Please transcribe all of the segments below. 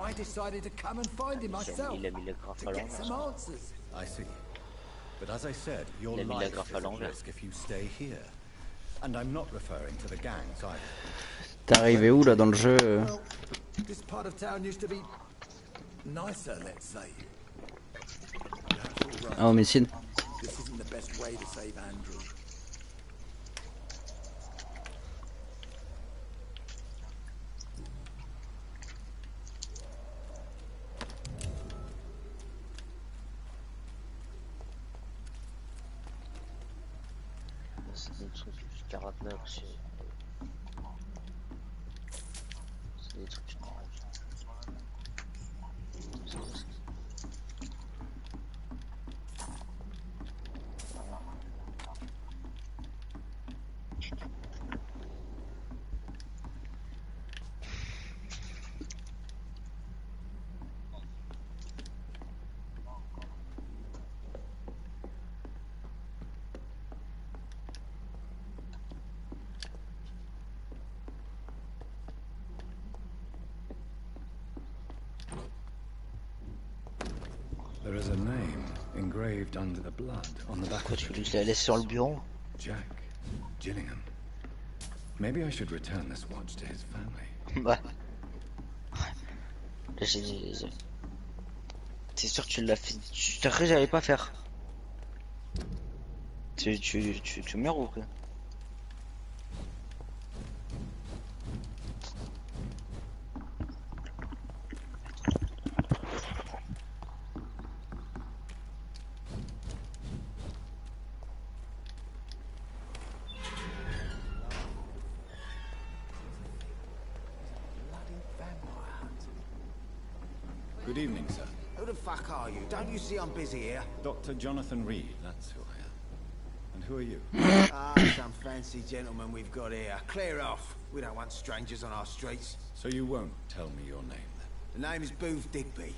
I decided to come and find him myself Il a mis la graphe to à get some l'envers. answers. I see. But as I said, your Il a mis la life graphe is à at l'envers. risk if you stay here. And I'm not referring to the gangs either. T'es arrivé où là dans le jeu? Well, this part of town used to be nicer, let's say. That's all right. Ah, homicide. This isn't the best way to save Andrew. C'est des trucs du 49, c'est des trucs je There is a name engraved under the blood on the back Pourquoi of tu it. la laisses sur le bureau? Jack Gillingham. Maybe I should return this watch to his family. Bah. T'es sûr que tu l'as fait? Tu t'es j'allais pas faire. Tu meurs ou quoi? Good evening, sir. Who the fuck are you? Don't you see I'm busy here? Dr. Jonathan Reed, that's who I am. And who are you? Ah, some fancy gentleman we've got here. Clear off. We don't want strangers on our streets. So you won't tell me your name, then? The name is Booth Digby.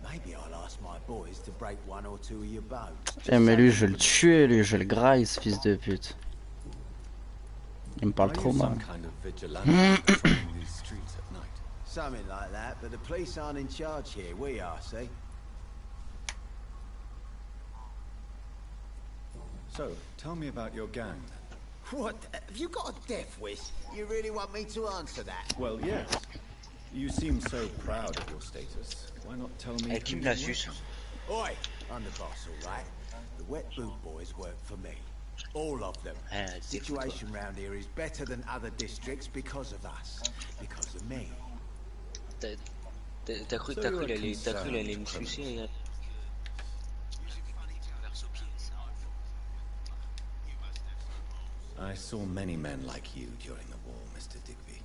Maybe I'll ask my boys to break one or two of your boats. Putain, mais lui, je vais le tuer, lui, je vais le graille, ce fils de pute. Il me parle Are trop you mal. some kind of vigilante patrolling these streets at night? Something like that, but the police aren't in charge here. We are, see? So, tell me about your gang, then. What? Have you got a death wish? You really want me to answer that? Well, yes. You seem so proud of your status. Why not tell me Avec qui who me la you work suce? for? Oi, I'm the boss, all right? The Wet Boot Boys work for me. All of them. Situation round here is better than other districts because of us. Because of me. T'as cru qu'il allait me sucer? I saw many men like you during the war, Mr. Digby.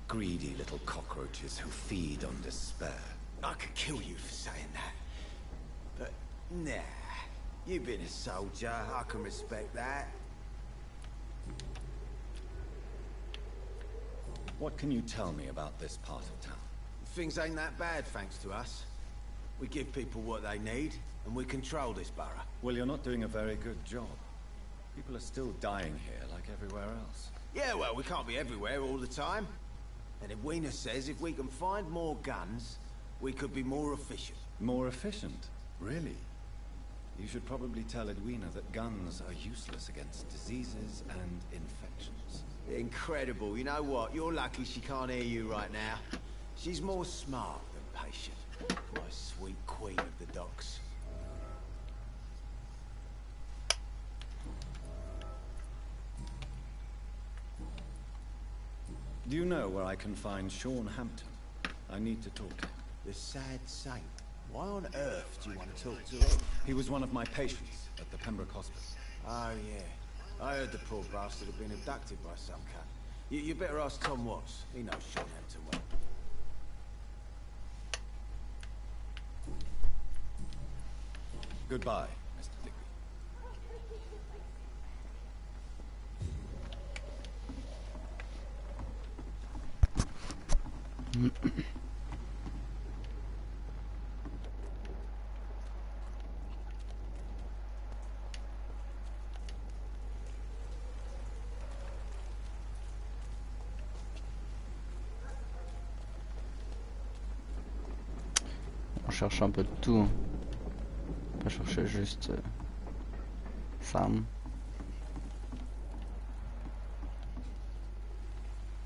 Greedy little cockroaches who feed on despair. I could kill you for saying that. But, nah. You've been a soldier. I can respect that. What can you tell me about this part of town? Things ain't that bad, thanks to us. We give people what they need, and we control this borough. Well, you're not doing a very good job. People are still dying here like everywhere else. Yeah, well, we can't be everywhere all the time. And Edwina says if we can find more guns, we could be more efficient. More efficient? Really? You should probably tell Edwina that guns are useless against diseases and infections. Incredible. You know what? You're lucky she can't hear you right now. She's more smart than patient. My sweet queen of the docks. Do you know where I can find Sean Hampton? I need to talk to him. The sad saint. Why on earth do you want to talk to him? He was one of my patients at the Pembroke Hospital. Oh, yeah. I heard the poor bastard had been abducted by some cunt. You better ask Tom Watts. He knows Sean Hampton well. Goodbye, Mr. Digby. cherche un peu de tout. On va chercher juste Sam.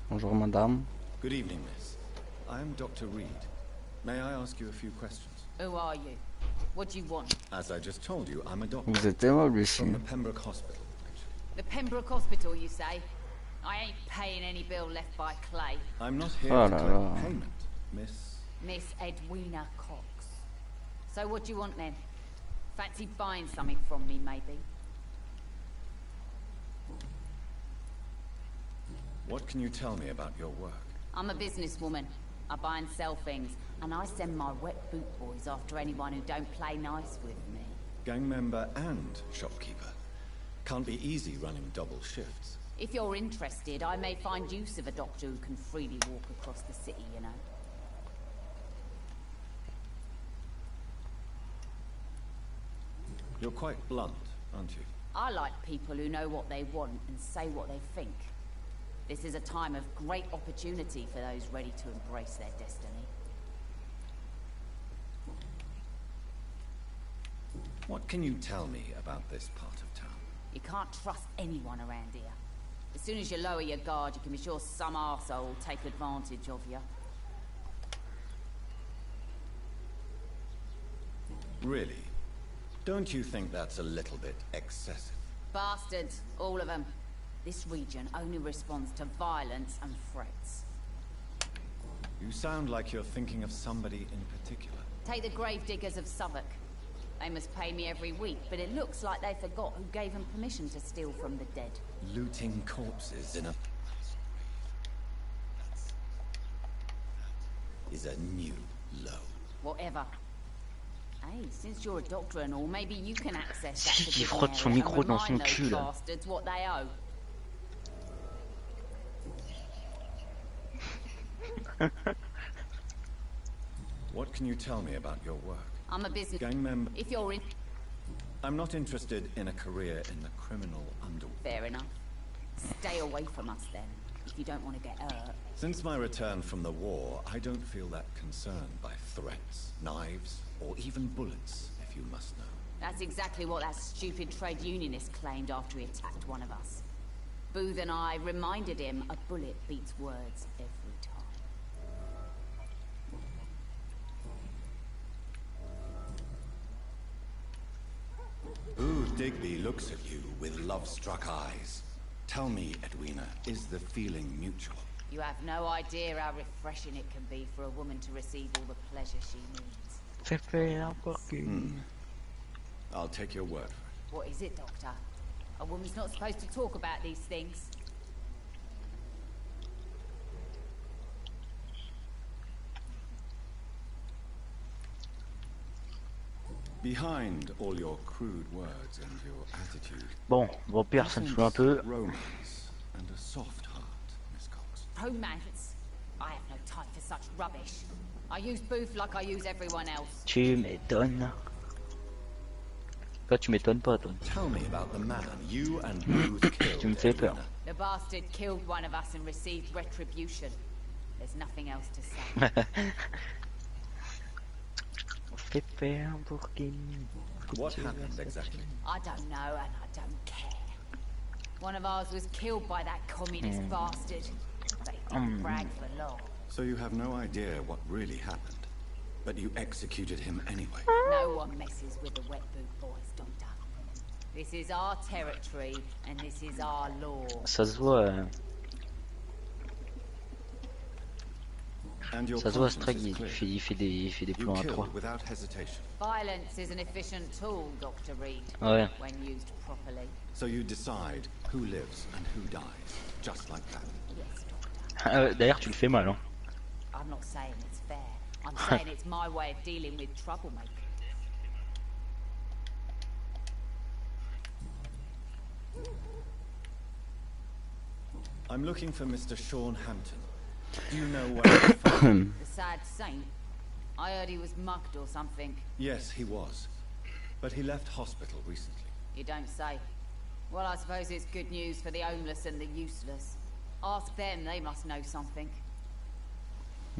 Bonjour madame. Good evening, miss. I am Dr. Reed. May I ask you a few questions? Who are you? What do you want? As I just told you, I'm a doctor Vous êtes aimable ici. from the Pembroke Hospital, actually. The Pembroke Hospital, you say? I ain't paying any bill left by Clay. I'm not here Oh to là collect là. payment, miss. Miss Edwina Cox. So what do you want then? Fancy buying something from me, maybe? What can you tell me about your work? I'm a businesswoman. I buy and sell things, and I send my wet boot boys after anyone who don't play nice with me. Gang member and shopkeeper. Can't be easy running double shifts. If you're interested, I may find use of a doctor who can freely walk across the city, you know. You're quite blunt, aren't you? I like people who know what they want and say what they think. This is a time of great opportunity for those ready to embrace their destiny. What can you tell me about this part of town? You can't trust anyone around here. As soon as you lower your guard, you can be sure some arsehole will take advantage of you. Really? Don't you think that's a little bit excessive? Bastards, all of them. This region only responds to violence and threats. You sound like you're thinking of somebody in particular. Take the gravediggers of Southwark. They must pay me every week, but it looks like they forgot who gave them permission to steal from the dead. Looting corpses in a... is a new low. Whatever. Hey, since you're a doctor and all, maybe you can access that Qui particular frotte son area micro and dans son remind cul, those là. bastards what they owe. What can you tell me about your work? I'm a business... Gang member... If you're in... I'm not interested in a career in the criminal underworld. Fair enough. Stay away from us then, if you don't want to get hurt. Since my return from the war, I don't feel that concerned by threats, knives, or even bullets, if you must know. That's exactly what that stupid trade unionist claimed after he attacked one of us. Booth and I reminded him a bullet beats words every time. Booth Digby looks at you with love-struck eyes. Tell me, Edwina, is the feeling mutual? You have no idea how refreshing it can be for a woman to receive all the pleasure she needs. Ça fait encore I'll take your word for it. What is it, Doctor? A woman's not supposed to talk about these things. Behind all your crude words and your attitude, Bon, Vampyr, ça me saoule un peu. romance and a soft heart, Miss Cox. Romance? I have no time for such rubbish. I use Booth like I use everyone else. Tu m'étonnes. Toi, tu m'étonnes pas, toi. Tell me about the man you and Booth killed. Tu me fais peur. Edwina. The bastard killed one of us and received retribution. There's nothing else to say. Fais faire pour qu'il... What happened exactly? I don't know and I don't care. One of ours was killed by that communist bastard. But he didn't brag for long. So you have no idea what really happened, but you executed him anyway. No one messes with the wet boot boys, Doctor. This is our territory and this is our law. Ça se voit... And your Ça se voit, conscience Strag, is il clear. fait des You plans à 3. killed without hesitation. Violence is an efficient tool, Dr. Reed, Ouais. when used properly. So you decide who lives and who dies, just like that. Yes, Doctor. D'ailleurs, tu le fais mal, hein. I'm not saying it's fair. I'm saying it's my way of dealing with troublemakers. I'm looking for Mr. Sean Hampton. Do you know where to find him? The sad saint. I heard he was mugged or something. Yes, he was. But he left hospital recently. You don't say. Well, I suppose it's good news for the homeless and the useless. Ask them, they must know something.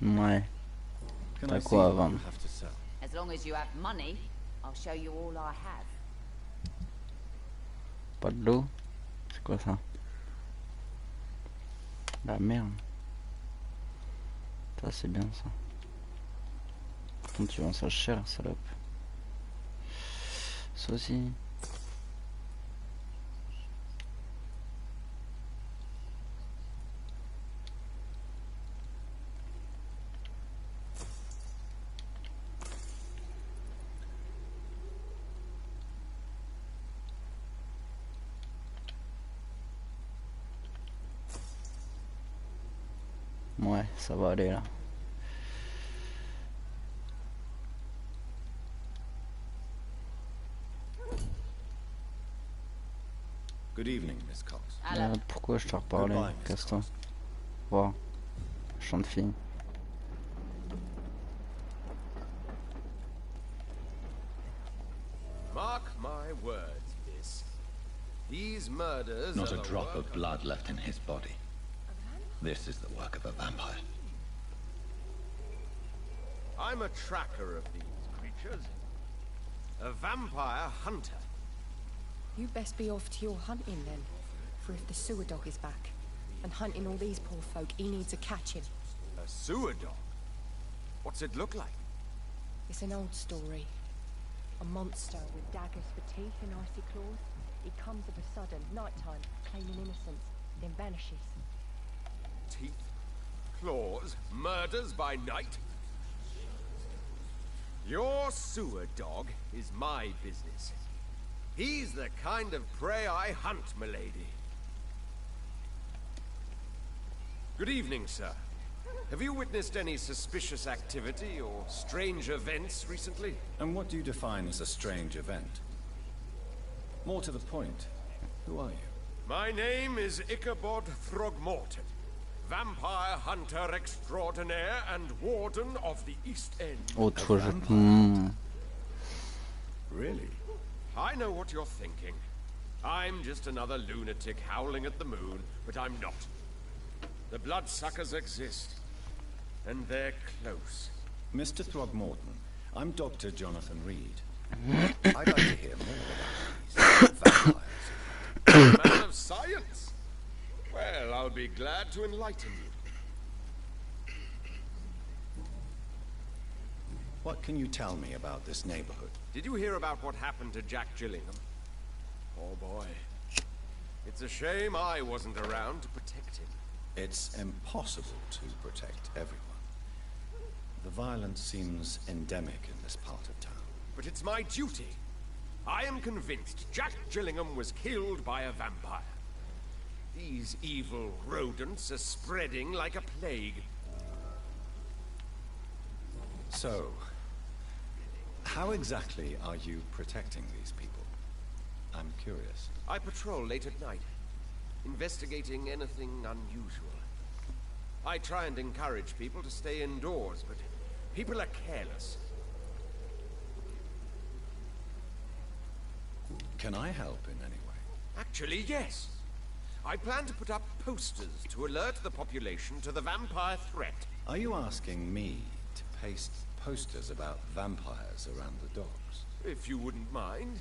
Ouais. Can T'as I see quoi à what you vendre? have to sell? As long as you have money, I'll show you all I have. Pas de l'eau? C'est quoi ça? La merde. Ça c'est bien ça. Par contre tu vends ça cher, salope. Ça aussi. Ouais, ça va aller là. Good evening, Miss Cox. Pourquoi je te reparle? Casse-toi. Wow. Chante fille. Mark my words, miss. These murders Not are a the drop work of blood left in his body. This is the work of a vampire. I'm a tracker of these creatures. A vampire hunter. You best be off to your hunting then. For if the sewer dog is back, and hunting all these poor folk, he needs a catching. A sewer dog? What's it look like? It's an old story. A monster with daggers for teeth and icy claws. He comes of a sudden, nighttime, claiming innocence, then vanishes. Teeth, claws, murders by night? Your sewer dog is my business. He's the kind of prey I hunt, milady. Good evening, sir. Have you witnessed any suspicious activity or strange events recently? And what do you define as a strange event? More to the point, who are you? My name is Ichabod Throgmorton, vampire hunter extraordinaire and warden of the East End. Autre jeu. Really? I know what you're thinking. I'm just another lunatic howling at the moon, but I'm not. The bloodsuckers exist, and they're close. Mr. Throgmorton, I'm Dr. Jonathan Reed. I'd like to hear more about these vampires. Man of science? Well, I'll be glad to enlighten you. What can you tell me about this neighborhood? Did you hear about what happened to Jack Gillingham? Oh boy. It's a shame I wasn't around to protect him. It's impossible to protect everyone. The violence seems endemic in this part of town. But it's my duty. I am convinced Jack Gillingham was killed by a vampire. These evil rodents are spreading like a plague. So, how exactly are you protecting these people? I'm curious. I patrol late at night, investigating anything unusual. I try and encourage people to stay indoors, but people are careless. Can I help in any way? Actually, yes. I plan to put up posters to alert the population to the vampire threat. Are you asking me to paste posters about vampires around the docks? If you wouldn't mind.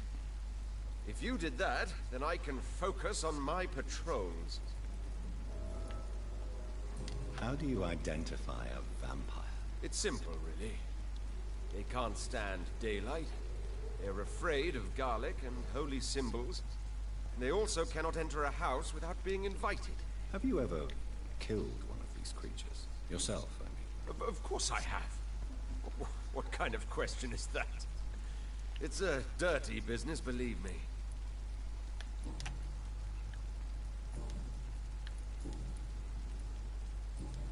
If you did that, then I can focus on my patrols. How do you identify a vampire? It's simple, really. They can't stand daylight. They're afraid of garlic and holy symbols. And they also cannot enter a house without being invited. Have you ever killed one of these creatures? Yourself, I mean. Of course I have. What kind of question is that? It's a dirty business, believe me.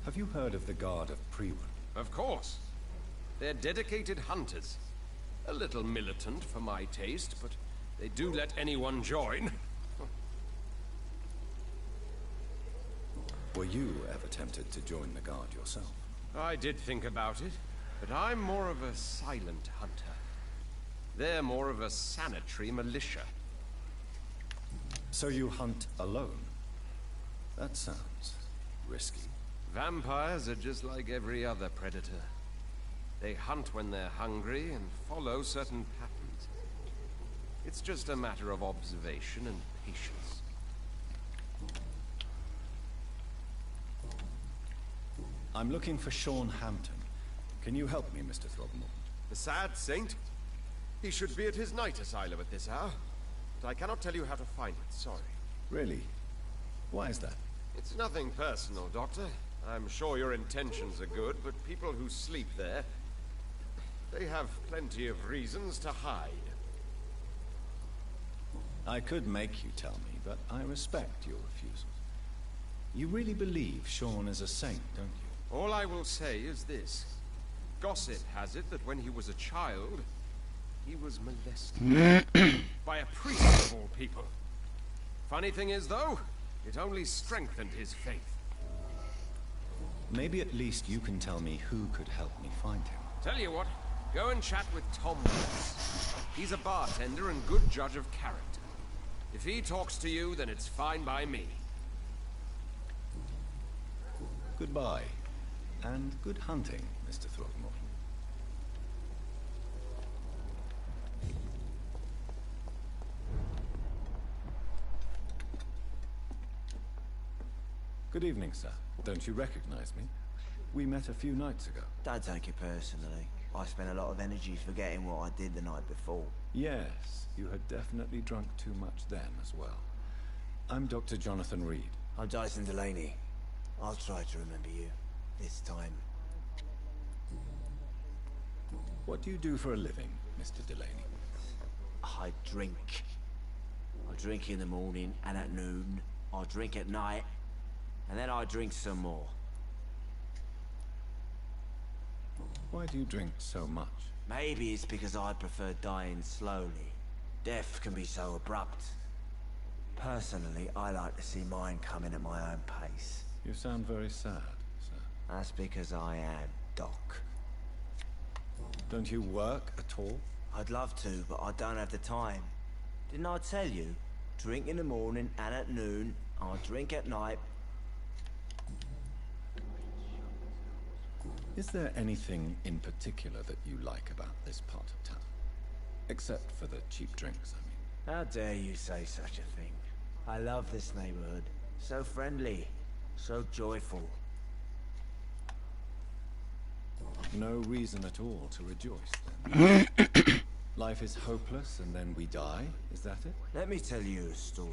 Have you heard of the Guard of Priwen? Of course. They're dedicated hunters. A little militant for my taste, but they do let anyone join. Were you ever tempted to join the Guard yourself? I did think about it, but I'm more of a silent hunter. They're more of a sanitary militia. So you hunt alone? That sounds risky. Vampires are just like every other predator. They hunt when they're hungry and follow certain patterns. It's just a matter of observation and patience. I'm looking for Sean Hampton. Can you help me, Mr. Throgmorton? The sad saint? He should be at his night asylum at this hour. But I cannot tell you how to find it, sorry. Really? Why is that? It's nothing personal, Doctor. I'm sure your intentions are good, but people who sleep there, they have plenty of reasons to hide. I could make you tell me, but I respect your refusal. You really believe Sean is a saint, don't you? All I will say is this. Gossip has it that when he was a child, he was molested. By a priest of all people. Funny thing is, though, it only strengthened his faith. Maybe at least you can tell me who could help me find him. Tell you what, go and chat with Tom Wallace. He's a bartender and good judge of character. If he talks to you, then it's fine by me. Goodbye. And good hunting, Mr. Throgmorton. Good evening, sir. Don't you recognize me? We met a few nights ago. Don't take it personally. I spent a lot of energy forgetting what I did the night before. Yes, you had definitely drunk too much then as well. I'm Dr. Jonathan Reed. I'm Dyson Delaney. I'll try to remember you. This time. What do you do for a living, Mr. Delaney? I drink. I drink in the morning and at noon. I drink at night. And then I drink some more. Why do you drink so much? Maybe it's because I prefer dying slowly. Death can be so abrupt. Personally, I like to see mine coming at my own pace. You sound very sad, sir. That's because I am Doc. Don't you work at all? I'd love to, but I don't have the time. Didn't I tell you? Drink in the morning and at noon. I drink at night. Is there anything in particular that you like about this part of town? Except for the cheap drinks, I mean. How dare you say such a thing? I love this neighborhood. So friendly. So joyful. No reason at all to rejoice, then. Life is hopeless and then we die, is that it? Let me tell you a story.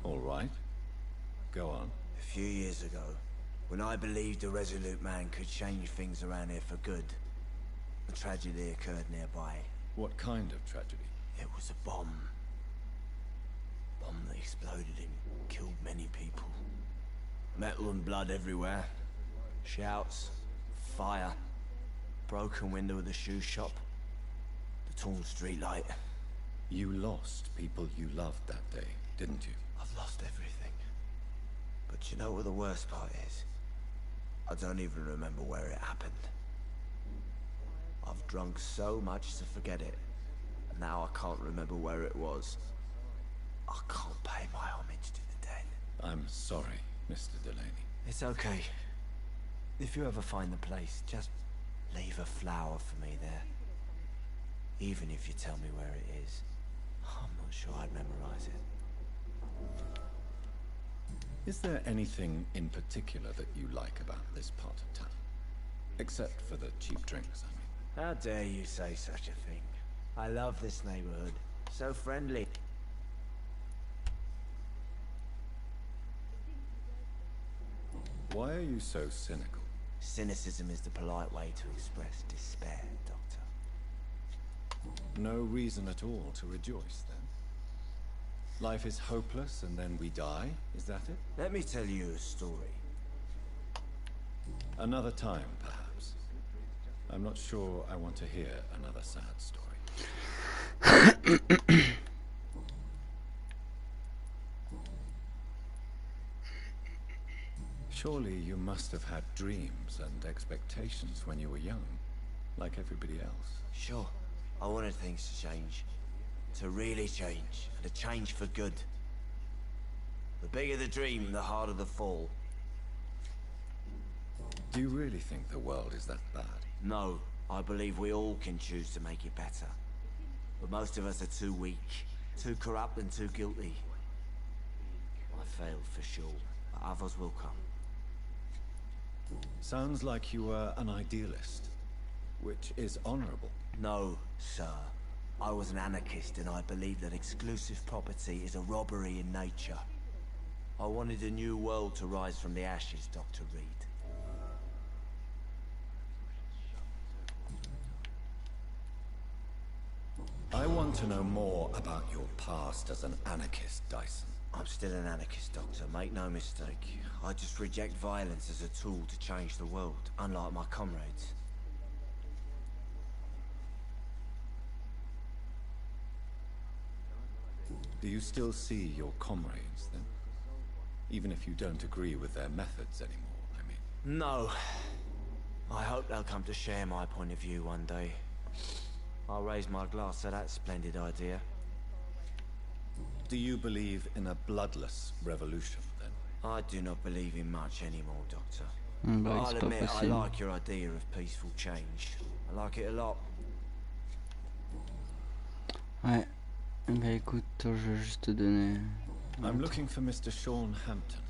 All right. Go on. A few years ago, when I believed a resolute man could change things around here for good, a tragedy occurred nearby. What kind of tragedy? It was a bomb. Bomb that exploded and killed many people. Metal and blood everywhere. Shouts, fire, broken window of the shoe shop, the torn street light. You lost people you loved that day, didn't you? I've lost everything. But you know what the worst part is? I don't even remember where it happened. I've drunk so much to forget it. And now I can't remember where it was. I can't pay my homage to the dead. I'm sorry, Mr. Delaney. It's okay. If you ever find the place, just leave a flower for me there. Even if you tell me where it is. I'm not sure I'd memorize it. Is there anything in particular that you like about this part of town? Except for the cheap drinks, I mean. How dare you say such a thing? I love this neighborhood. So friendly. Why are you so cynical? Cynicism is the polite way to express despair, Doctor. No reason at all to rejoice, then? Life is hopeless and then we die, is that it? Let me tell you a story. Another time, perhaps. I'm not sure I want to hear another sad story. Surely you must have had dreams and expectations when you were young, like everybody else. Sure. I wanted things to change. To really change. And to change for good. The bigger the dream, the harder the fall. Do you really think the world is that bad? No, I believe we all can choose to make it better. But most of us are too weak, too corrupt and too guilty. I failed for sure, but others will come. Sounds like you were an idealist, which is honorable. No, sir. I was an anarchist and I believed that exclusive property is a robbery in nature. I wanted a new world to rise from the ashes, Dr. Reed. I want to know more about your past as an anarchist, Dyson. I'm still an anarchist, Doctor. Make no mistake. I just reject violence as a tool to change the world, unlike my comrades. Do you still see your comrades, then? Even if you don't agree with their methods anymore, I mean. No. I hope they'll come to share my point of view one day. I'll raise my glass to that splendid idea. Do you believe in a bloodless revolution, then? I do not believe in much anymore, Doctor. Bah, But c'est I'll pas admit I possible. like your idea of peaceful change. I like it a lot. Ouais. Bah écoute, je vais juste te donner. I'm looking for Mr. Sean Hampton.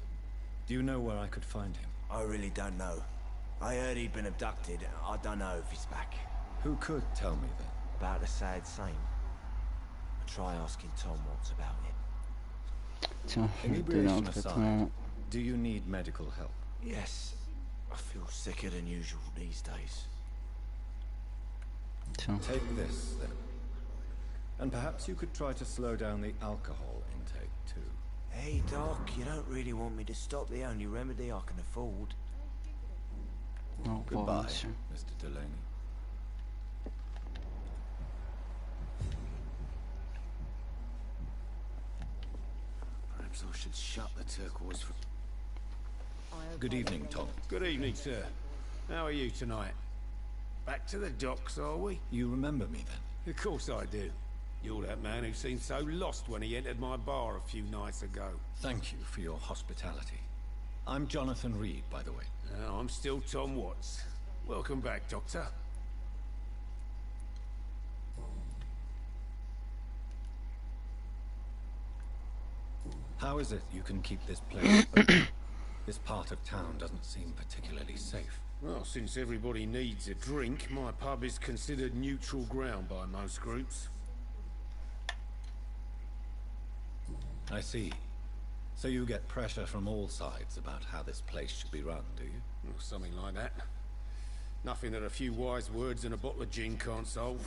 Do you know where I could find him? I really don't know. I heard he'd been abducted. I don't know if he's back. Who could tell me then? About the sad saint. I'll try asking Tom what's about it. Tiens, je vais te donner un Inebriation traitement. aside, do you need medical help? Yes. I feel sicker than usual these days. Tiens. Take this, then. And perhaps you could try to slow down the alcohol intake, too. Hey, Doc, you don't really want me to stop the only remedy I can afford. Au revoir, Goodbye, monsieur. Mr. Delaney. Perhaps I should shut the turquoise for... Good evening, Tom. Good evening, sir. How are you tonight? Back to the docks, are we? You remember me, then? Of course I do. You're that man who seemed so lost when he entered my bar a few nights ago. Thank you for your hospitality. I'm Jonathan Reed, by the way. I'm still Tom Watts. Welcome back, Doctor. How is it you can keep this place open? This part of town doesn't seem particularly safe. Well, since everybody needs a drink, my pub is considered neutral ground by most groups. I see. So you get pressure from all sides about how this place should be run, do you? Or something like that. Nothing that a few wise words and a bottle of gin can't solve.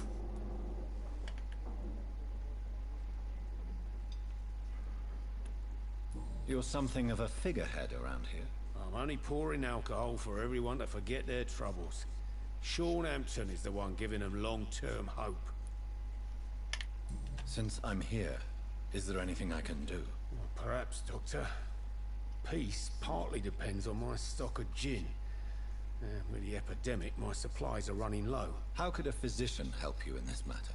You're something of a figurehead around here. I'm only pouring alcohol for everyone to forget their troubles. Sean Hampton is the one giving them long-term hope. Since I'm here, is there anything I can do? Well, perhaps, Doctor. Peace partly depends on my stock of gin. With the epidemic, my supplies are running low. How could a physician help you in this matter?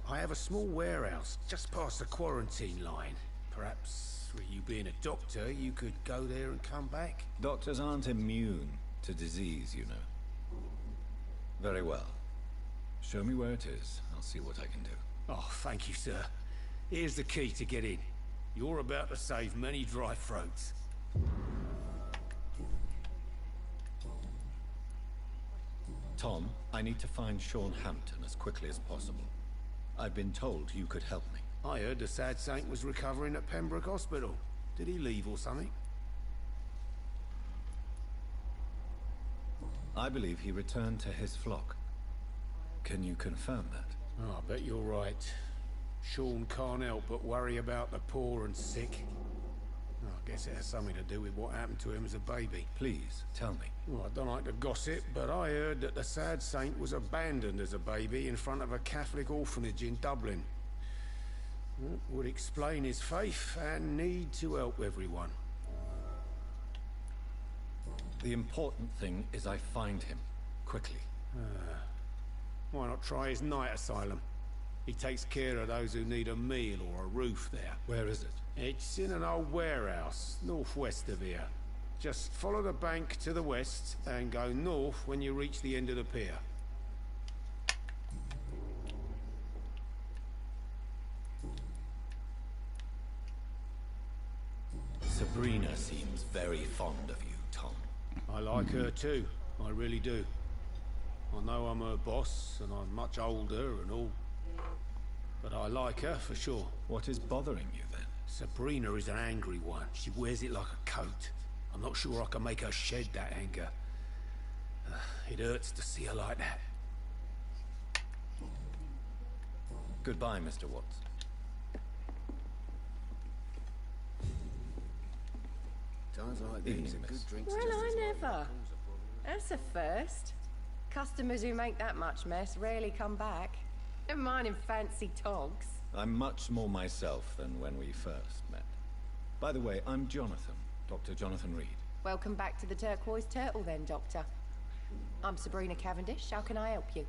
I have a small warehouse just past the quarantine line. Perhaps, with you being a doctor, you could go there and come back? Doctors aren't immune to disease, you know. Very well. Show me where it is. I'll see what I can do. Oh, thank you, sir. Here's the key to get in. You're about to save many dry throats. Tom, I need to find Sean Hampton as quickly as possible. I've been told you could help me. I heard the sad saint was recovering at Pembroke Hospital. Did he leave or something? I believe he returned to his flock. Can you confirm that? Oh, I bet you're right. Sean can't help but worry about the poor and sick. Oh, I guess it has something to do with what happened to him as a baby. Please, tell me. Well, I don't like to gossip, but I heard that the sad saint was abandoned as a baby in front of a Catholic orphanage in Dublin. That would explain his faith and need to help everyone. The important thing is I find him, quickly. Why not try his night asylum? He takes care of those who need a meal or a roof there. Where is it? It's in an old warehouse, northwest of here. Just follow the bank to the west and go north when you reach the end of the pier. Sabrina seems very fond of you, Tom. I like her too, I really do. I know I'm her boss, and I'm much older and all. But I like her, for sure. What is bothering you, then? Sabrina is an angry one. She wears it like a coat. I'm not sure I can make her shed that anger. It hurts to see her like that. Goodbye, Mr. Watts. Times like these, a good drink. Well, I never. That's a first. Customers who make that much mess rarely come back. Never mind in fancy togs. I'm much more myself than when we first met. By the way, I'm Jonathan, Dr. Jonathan Reed. Welcome back to the Turquoise Turtle then, Doctor. I'm Sabrina Cavendish. How can I help you?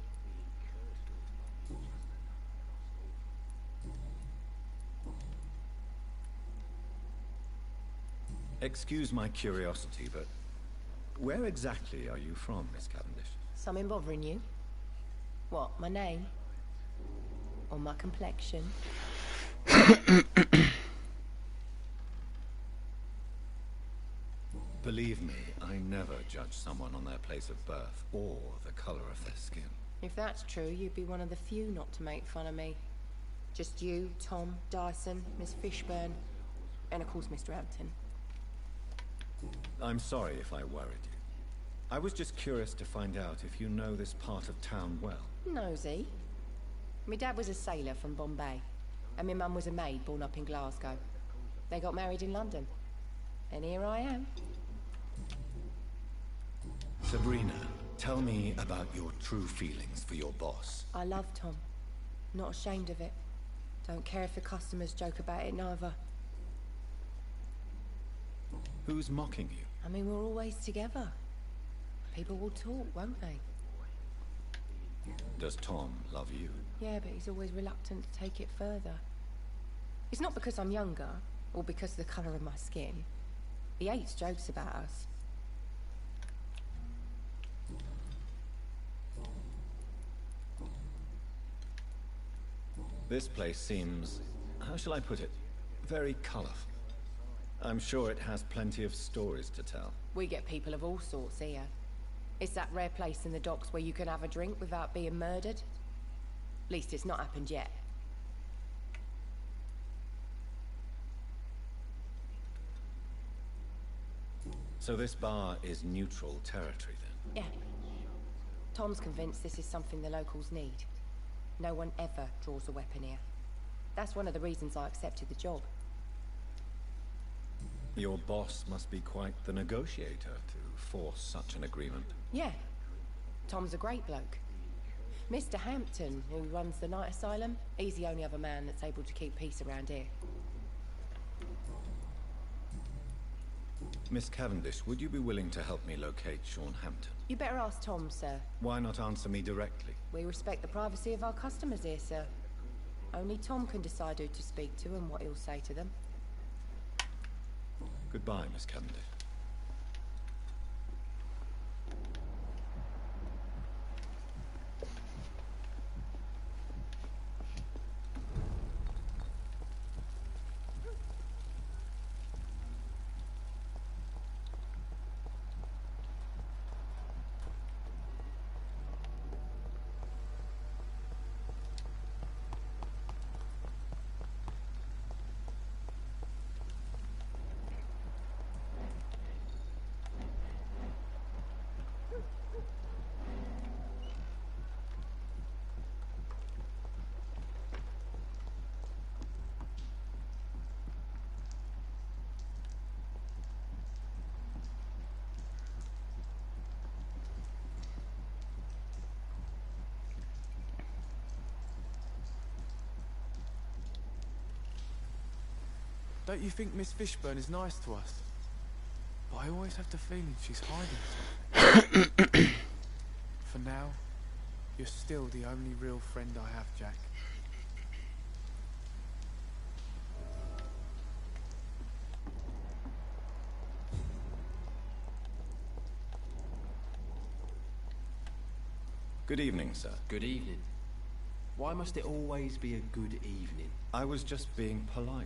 Excuse my curiosity, but where exactly are you from, Miss Cavendish? Something bothering you? What, my name? Or my complexion? Believe me, I never judge someone on their place of birth or the color of their skin. If that's true, you'd be one of the few not to make fun of me. Just you, Tom, Dyson, Miss Fishburne, and of course Mr. Hampton. I'm sorry if I worried you. I was just curious to find out if you know this part of town well. Nosy. My dad was a sailor from Bombay, and my mum was a maid born up in Glasgow. They got married in London, and here I am. Sabrina, tell me about your true feelings for your boss. I love Tom. Not ashamed of it. Don't care if the customers joke about it neither. Who's mocking you? I mean, we're always together. People will talk, won't they? Does Tom love you? Yeah, but he's always reluctant to take it further. It's not because I'm younger, or because of the colour of my skin. He hates jokes about us. This place seems, how shall I put it, very colourful. I'm sure it has plenty of stories to tell. We get people of all sorts here. It's that rare place in the docks where you can have a drink without being murdered. At least it's not happened yet. So this bar is neutral territory then? Yeah. Tom's convinced this is something the locals need. No one ever draws a weapon here. That's one of the reasons I accepted the job. Your boss must be quite the negotiator to force such an agreement. Yeah. Tom's a great bloke. Mr. Hampton, who runs the night asylum, he's the only other man that's able to keep peace around here. Miss Cavendish, would you be willing to help me locate Sean Hampton? You better ask Tom, sir. Why not answer me directly? We respect the privacy of our customers here, sir. Only Tom can decide who to speak to and what he'll say to them. Goodbye, Miss Cavendish. Don't you think Miss Fishburne is nice to us? But I always have the feeling she's hiding something. For now, you're still the only real friend I have, Jack. Good evening, sir. Good evening. Why must it always be a good evening? I was just being polite.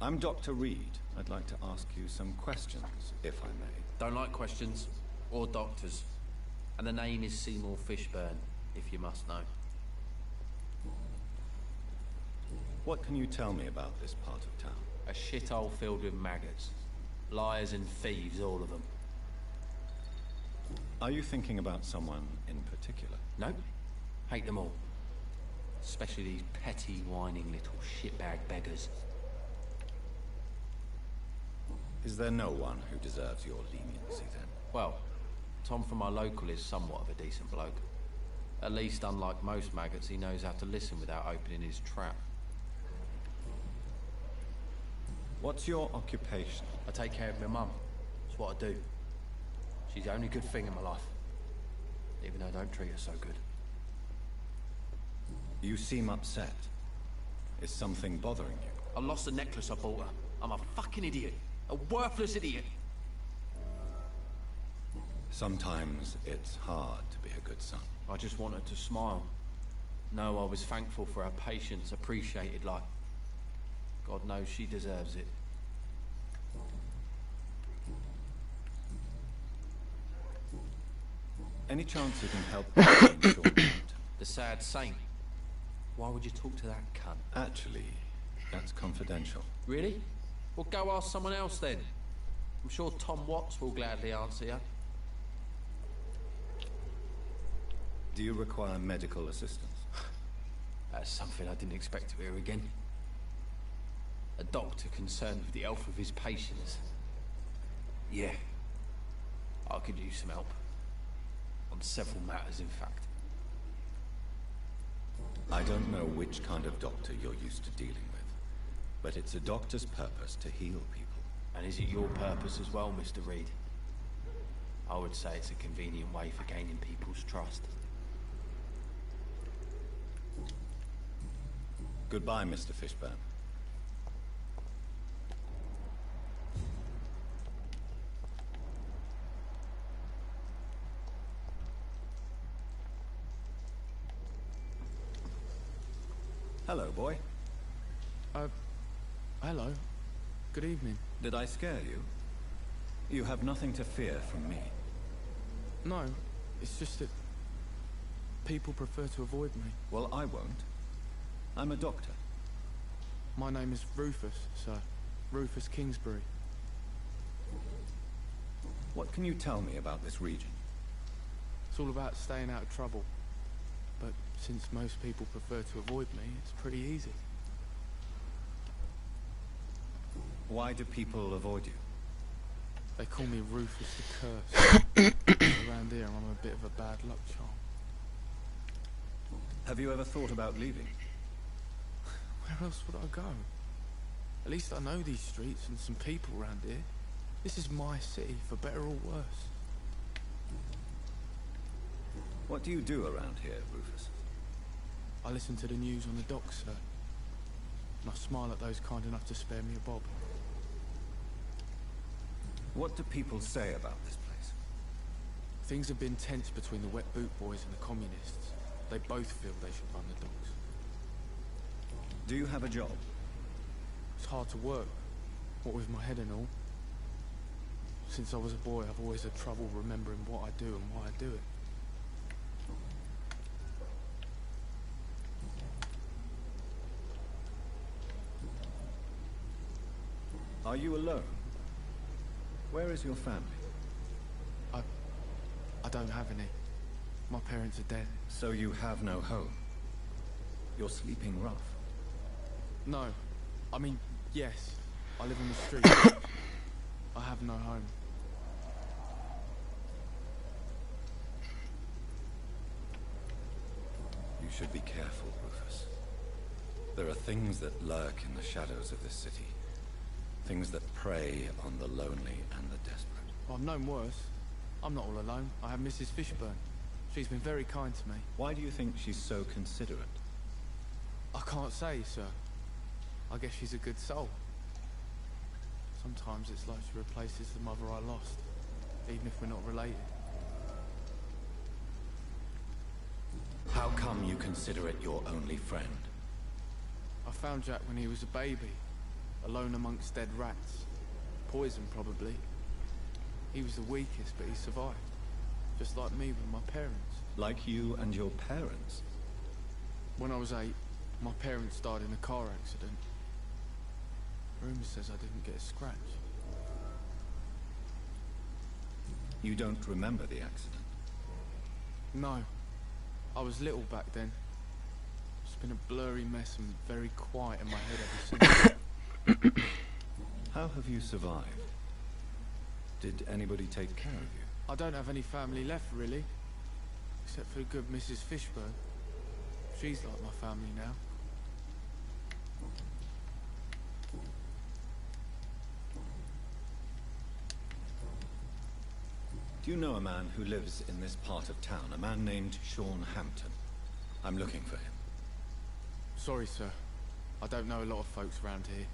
I'm Dr. Reed. I'd like to ask you some questions, if I may. Don't like questions, or doctors. And the name is Seymour Fishburne, if you must know. What can you tell me about this part of town? A shithole filled with maggots. Liars and thieves, all of them. Are you thinking about someone in particular? Nope. Hate them all. Especially these petty, whining little shitbag beggars. Is there no one who deserves your leniency, then? Well, Tom from our local is somewhat of a decent bloke. At least, unlike most maggots, he knows how to listen without opening his trap. What's your occupation? I take care of my mum. It's what I do. She's the only good thing in my life. Even though I don't treat her so good. You seem upset. Is something bothering you? I lost the necklace I bought her. I'm a fucking idiot. A worthless idiot. Sometimes it's hard to be a good son. I just wanted to smile. No, I was thankful for her patience, appreciated like... God knows she deserves it. Any chance you can help me? The sad saint. Why would you talk to that cunt? Actually, that's confidential. Really? Well, go ask someone else then. I'm sure Tom Watts will gladly answer you. Do you require medical assistance? That's something I didn't expect to hear again. A doctor concerned with the health of his patients. Yeah. I could use some help. On several matters, in fact. I don't know which kind of doctor you're used to dealing with, but it's a doctor's purpose to heal people. And is it your purpose as well, Mr. Reed? I would say it's a convenient way for gaining people's trust. Goodbye, Mr. Fishburne. Hello, boy. Hello. Good evening. Did I scare you? You have nothing to fear from me. No, it's just that people prefer to avoid me. Well, I won't. I'm a doctor. My name is Rufus, sir. Rufus Kingsbury. What can you tell me about this region? It's all about staying out of trouble. But since most people prefer to avoid me, it's pretty easy. Why do people avoid you? They call me Rufus the Cursed. Around here, I'm a bit of a bad luck charm. Have you ever thought about leaving? Where else would I go? At least I know these streets and some people around here. This is my city, for better or worse. What do you do around here, Rufus? I listen to the news on the docks, sir. And I smile at those kind enough to spare me a bob. What do people say about this place? Things have been tense between the wet boot boys and the communists. They both feel they should run the docks. Do you have a job? It's hard to work, what with my head and all. Since I was a boy, I've always had trouble remembering what I do and why I do it. Are you alone? Where is your family? I don't have any. My parents are dead. So you have no home? You're sleeping rough? No. I mean, yes. I live on the street. I have no home. You should be careful, Rufus. There are things that lurk in the shadows of this city. Things that prey on the lonely and the desperate. Well, I've known worse. I'm not all alone. I have Mrs. Fishburne. She's been very kind to me. Why do you think she's so considerate? I can't say, sir. I guess she's a good soul. Sometimes it's like she replaces the mother I lost, even if we're not related. How come you consider it your only friend? I found Jack when he was a baby, alone amongst dead rats. Poison, probably. He was the weakest, but he survived. Just like me with my parents. Like you and your parents? When I was 8, my parents died in a car accident. Rumour says I didn't get a scratch. You don't remember the accident? No. I was little back then. It's been a blurry mess and very quiet in my head ever since. How have you survived? Did anybody take care of you? I don't have any family left, really. Except for the good Mrs. Fishburne. She's like my family now. Do you know a man who lives in this part of town? A man named Sean Hampton. I'm looking for him. Sorry, sir. I don't know a lot of folks around here.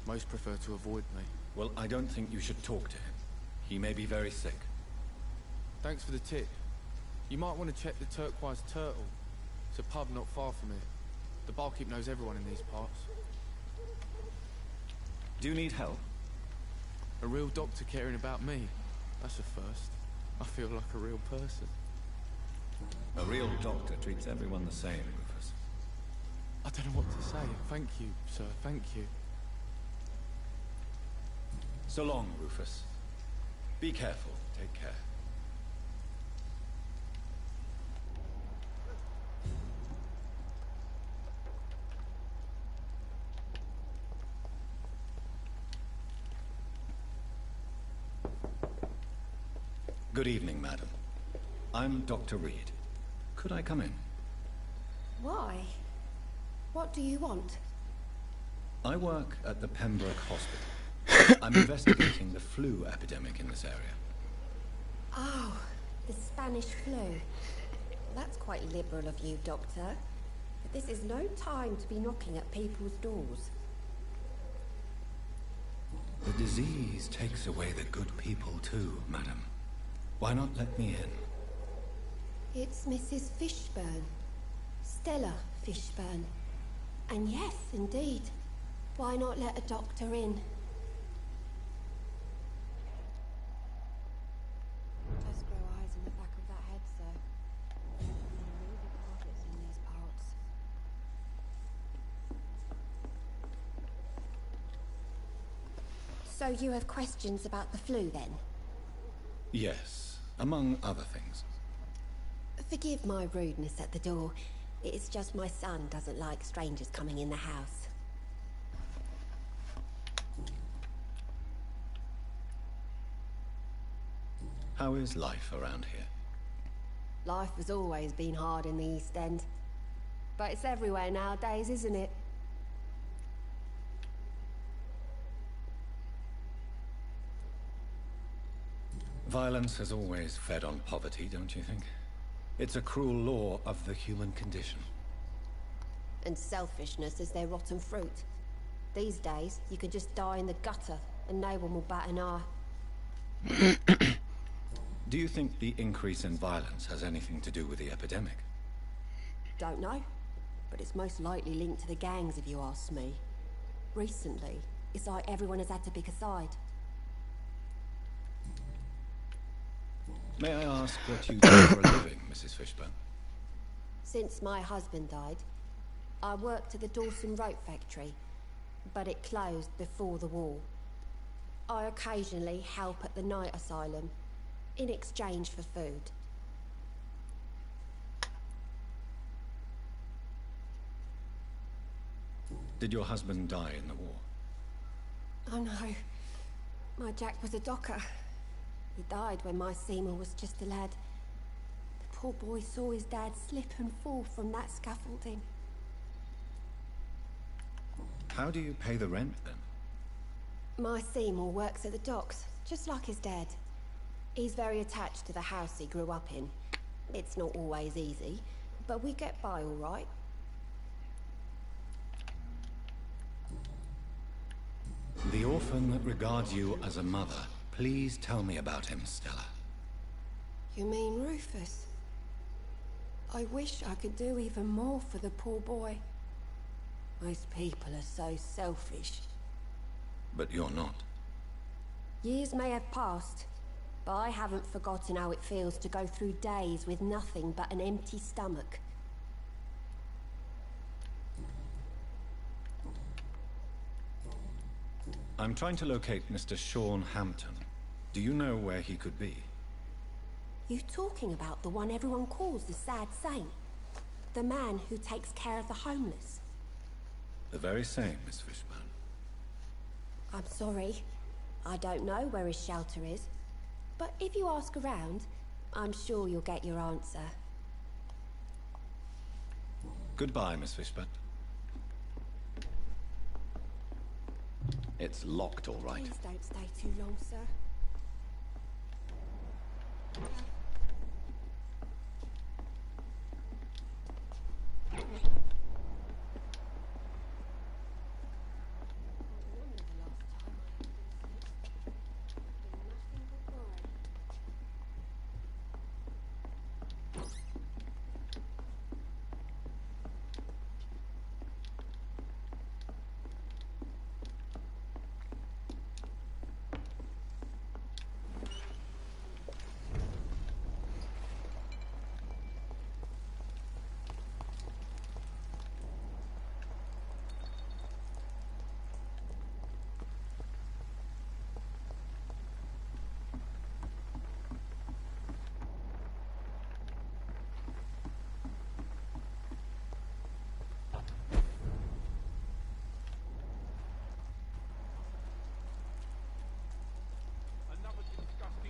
Most prefer to avoid me. Well, I don't think you should talk to him. He may be very sick. Thanks for the tip. You might want to check the Turquoise Turtle. It's a pub not far from here. The barkeep knows everyone in these parts. Do you need help? A real doctor caring about me. That's a first. I feel like a real person. A real doctor treats everyone the same, Rufus. I don't know what to say. Thank you, sir. Thank you. So long, Rufus. Be careful. Take care. Good evening, madam. I'm Dr. Reed. Could I come in? Why? What do you want? I work at the Pembroke Hospital. I'm investigating the flu epidemic in this area. Oh, the Spanish flu. Well, that's quite liberal of you, Doctor. But this is no time to be knocking at people's doors. The disease takes away the good people too, madam. Why not let me in? It's Mrs. Fishburne. Stella Fishburne. And yes, indeed. Why not let a doctor in? Just grow eyes in the back of that head, sir. There are really big profits in these parts. So you have questions about the flu, then? Yes, among other things. Forgive my rudeness at the door. It's just my son doesn't like strangers coming in the house. How is life around here? Life has always been hard in the East End. But it's everywhere nowadays, isn't it? Violence has always fed on poverty, don't you think? It's a cruel law of the human condition. And selfishness is their rotten fruit. These days, you can just die in the gutter and no one will bat an eye. Do you think the increase in violence has anything to do with the epidemic? Don't know. But it's most likely linked to the gangs, if you ask me. Recently, it's like everyone has had to pick a side. May I ask what you do for a living, Mrs. Fishburne? Since my husband died, I worked at the Dawson Rope Factory, but it closed before the war. I occasionally help at the night asylum, in exchange for food. Did your husband die in the war? Oh no, my Jack was a docker. He died when my Seymour was just a lad. The poor boy saw his dad slip and fall from that scaffolding. How do you pay the rent, then? My Seymour works at the docks, just like his dad. He's very attached to the house he grew up in. It's not always easy, but we get by all right. The orphan that regards you as a mother. Please tell me about him, Stella. You mean Rufus? I wish I could do even more for the poor boy. Most people are so selfish. But you're not. Years may have passed, but I haven't forgotten how it feels to go through days with nothing but an empty stomach. I'm trying to locate Mr. Sean Hampton. Do you know where he could be? You talking about the one everyone calls the Sad Saint? The man who takes care of the homeless? The very same, Miss Fishburne. I'm sorry. I don't know where his shelter is. But if you ask around, I'm sure you'll get your answer. Goodbye, Miss Fishburne. It's locked, all right. Please don't stay too long, sir.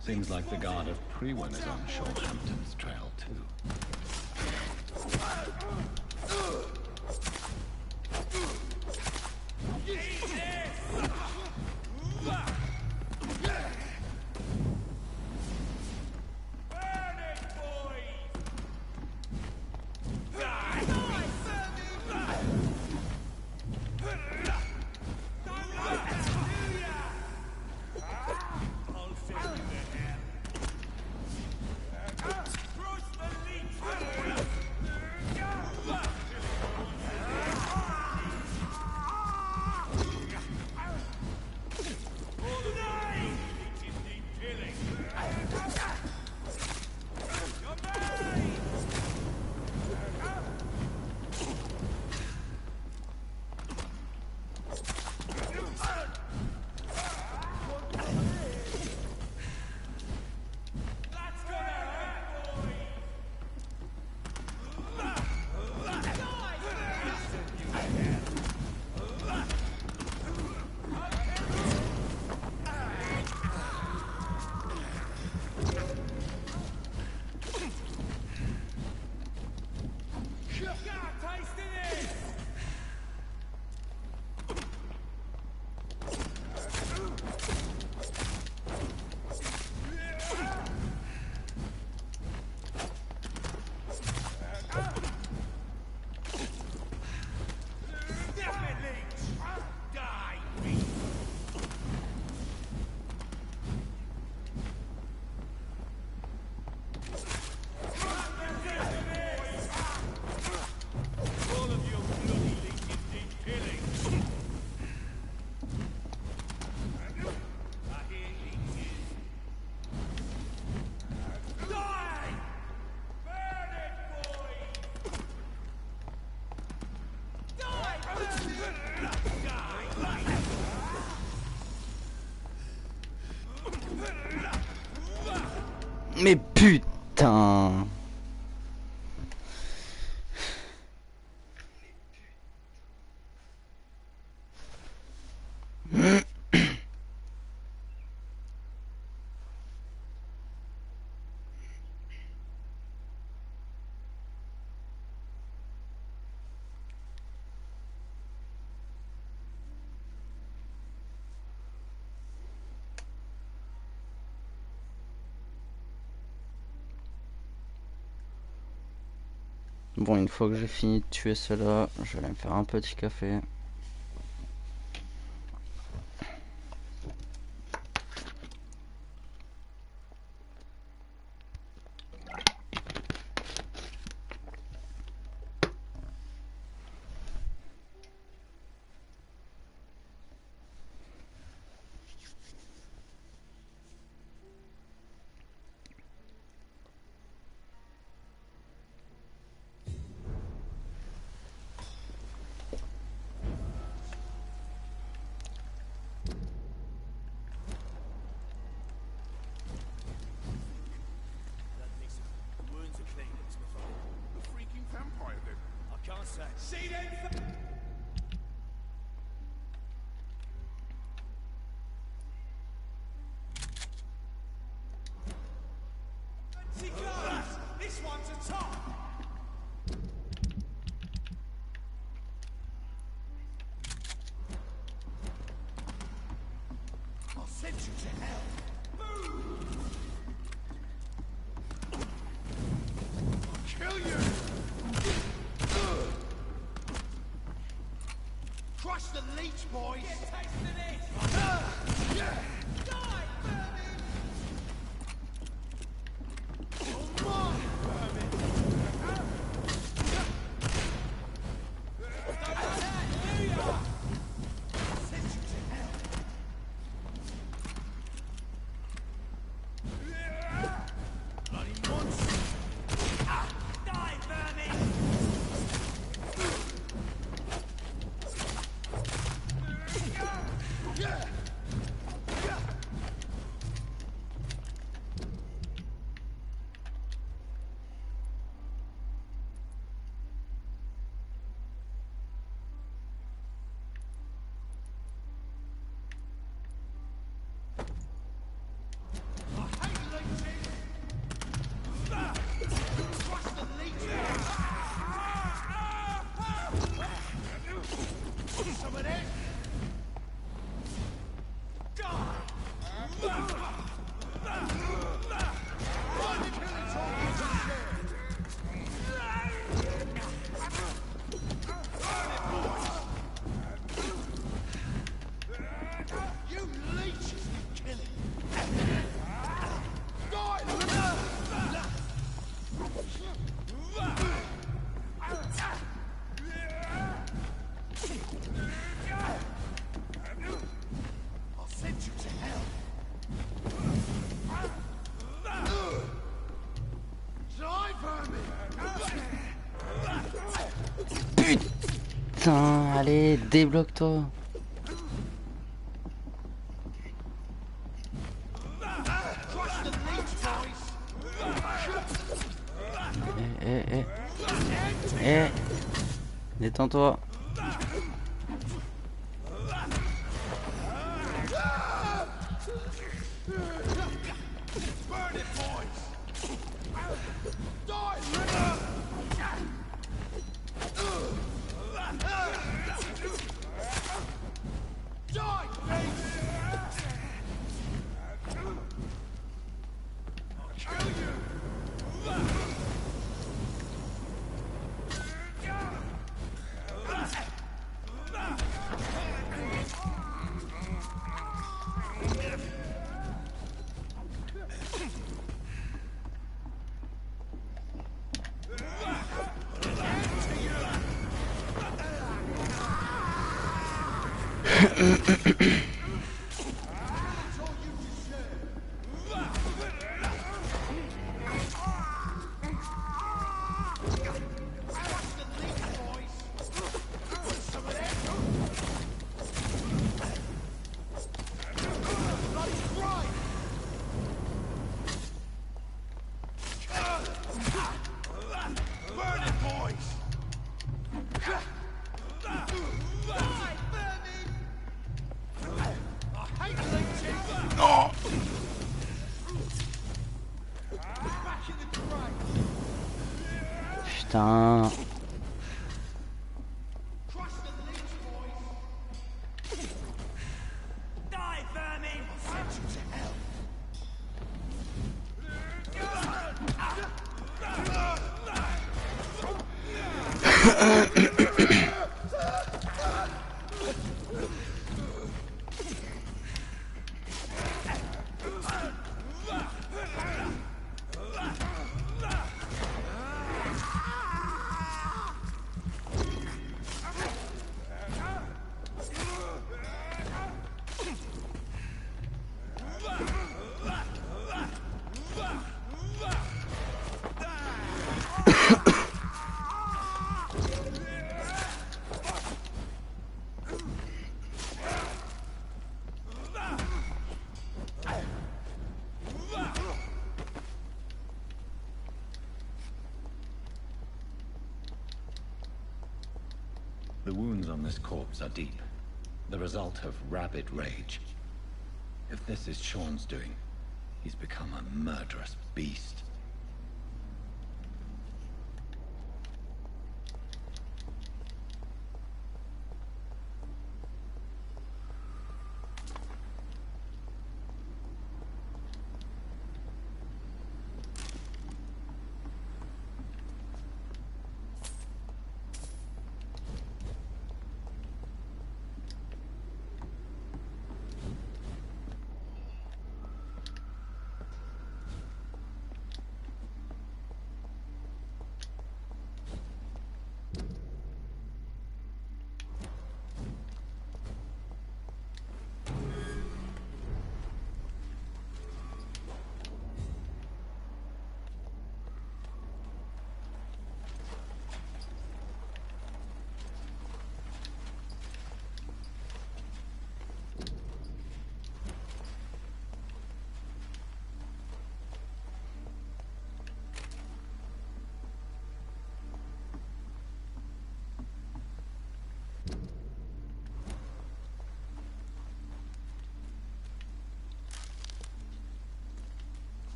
Seems like the guard of Prewen is on Sean Hampton's trail, too. Mais putain! Bon, une fois que j'ai fini de tuer ceux-là, je vais aller me faire un petit café. This one's a top. I'll send you to hell. I'll kill you. Crush the leech, boys. Get tasted it. Yeah. Die, vermin. Oh my, vermin. Send you to hell. Bloody monster. Die, vermin. Yeah. Some of that. You leeches need killing. I'll send you to hell. Die, vermin. Putain, allez, débloque-toi. Détends-toi. Burn it, boys. Die, die, baby. I'll kill you. Burn it, boys! Putain. The wounds on this corpse are deep, the result of rabid rage. If this is Sean's doing, he's become a murderous beast.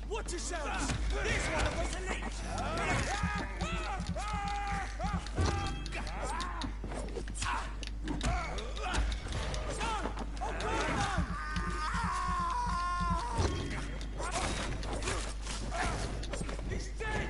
Watch yourselves! Here's one of us elite! He's dead!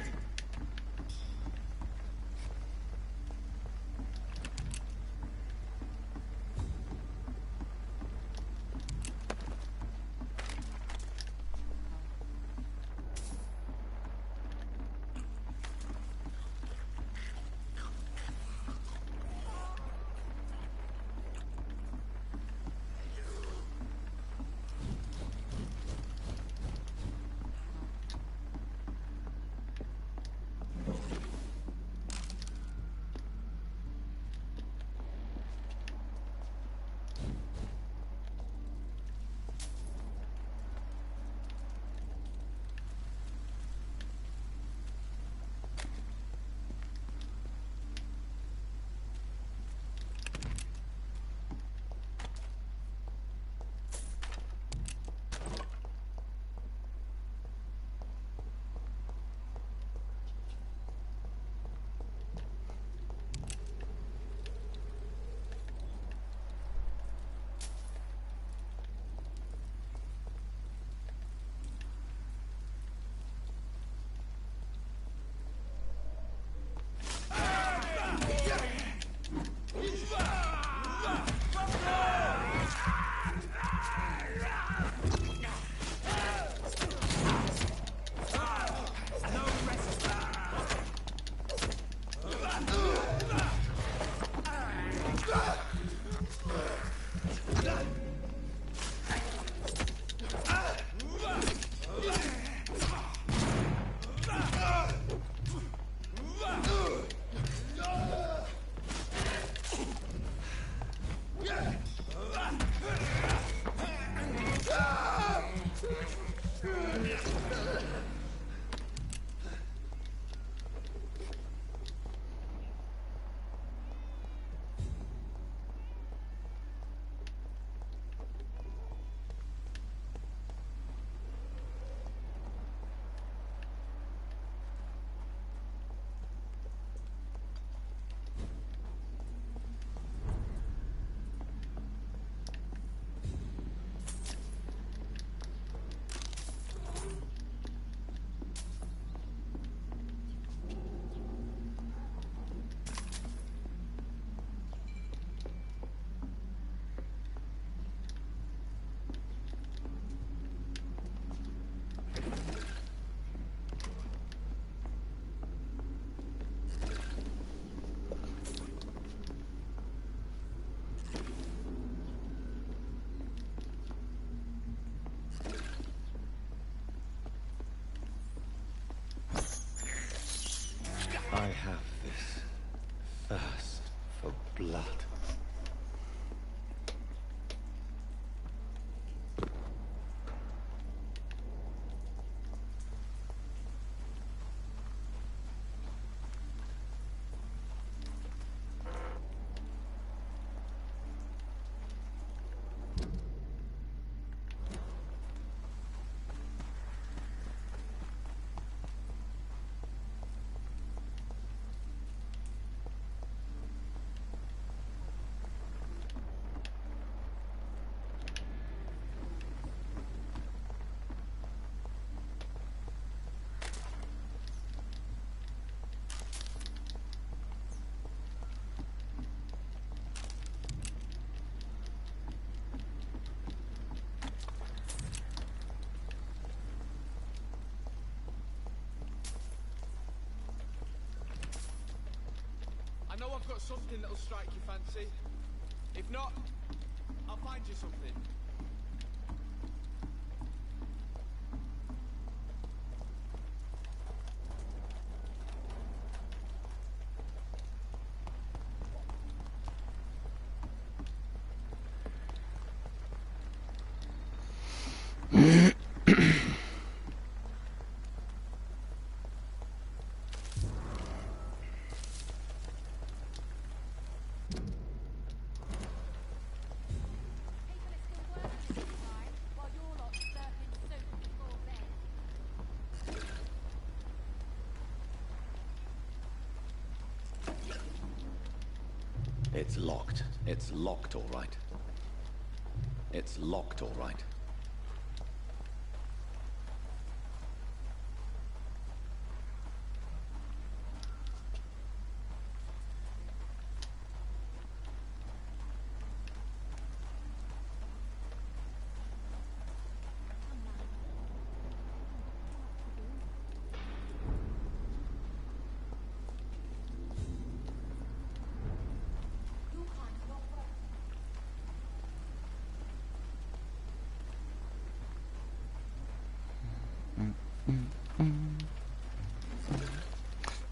got something that'll strike your fancy? If not, I'll find you something. It's locked. It's locked, all right. It's locked, all right.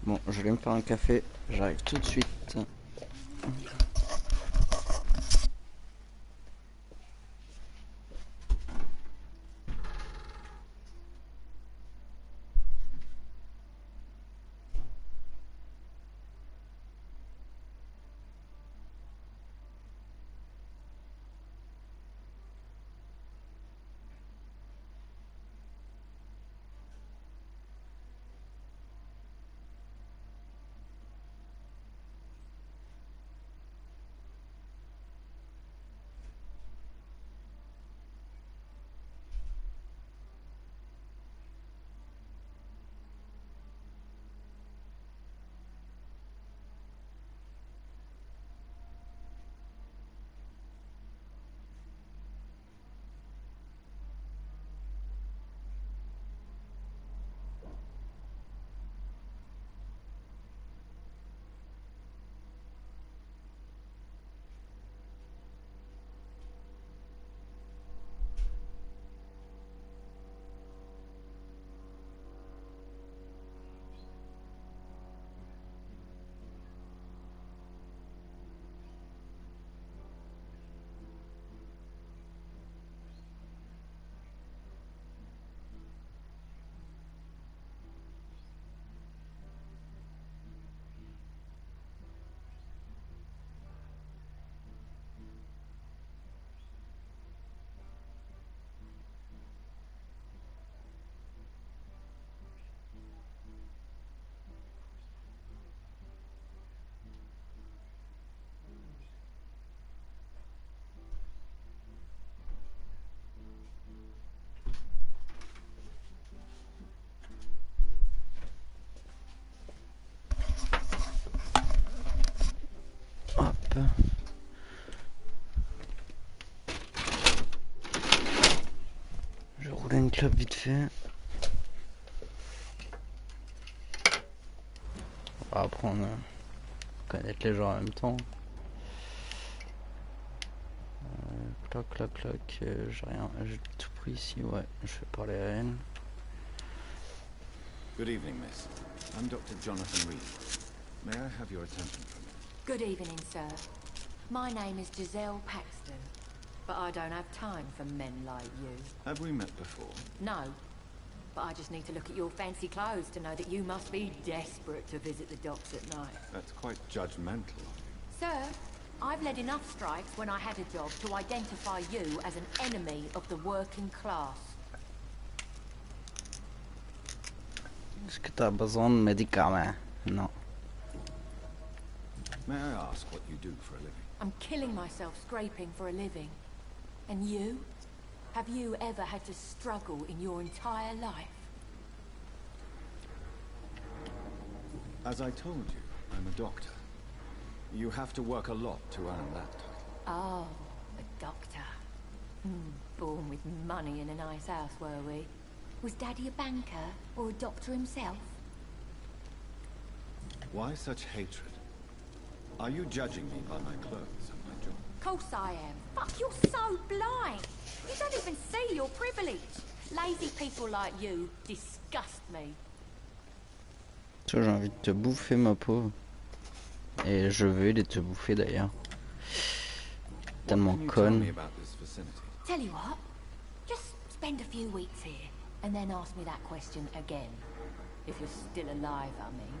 Bon, je vais me faire un café, j'arrive tout de suite. Je roule une clope vite fait. On va apprendre à connaître les gens en même temps. Cloc, cloc, cloc. J'ai rien. J'ai tout pris ici. Ouais, je vais parler à elle. Good evening, miss. I'm Dr. Jonathan Reed. May I have your attention for a minute? Good evening, sir. My name is Giselle Paxton, but I don't have time for men like you. Have we met before? No, but I just need to look at your fancy clothes to know that you must be desperate to visit the docks at night. That's quite judgmental. Sir, I've led enough strikes when I had a job to identify you as an enemy of the working class. Est-ce que t'as besoin de médicaments? Non. May I ask what you do for a living? I'm killing myself scraping for a living. And you? Have you ever had to struggle in your entire life? As I told you, I'm a doctor. You have to work a lot to earn that title. Oh, a doctor. Born with money in a nice house, were we? Was Daddy a banker or a doctor himself? Why such hatred? Are you judging me by my clothes and my jaw? Course I am. Fuck, you're so blind. You don't even see your privilege. Lazy people like you disgust me. Tu vois, j'ai envie de te bouffer, ma pauvre. Et je vais les te bouffer d'ailleurs. Tellement conne. Tell you what, just spend a few weeks here and then ask me that question again. If you're still alive, I mean.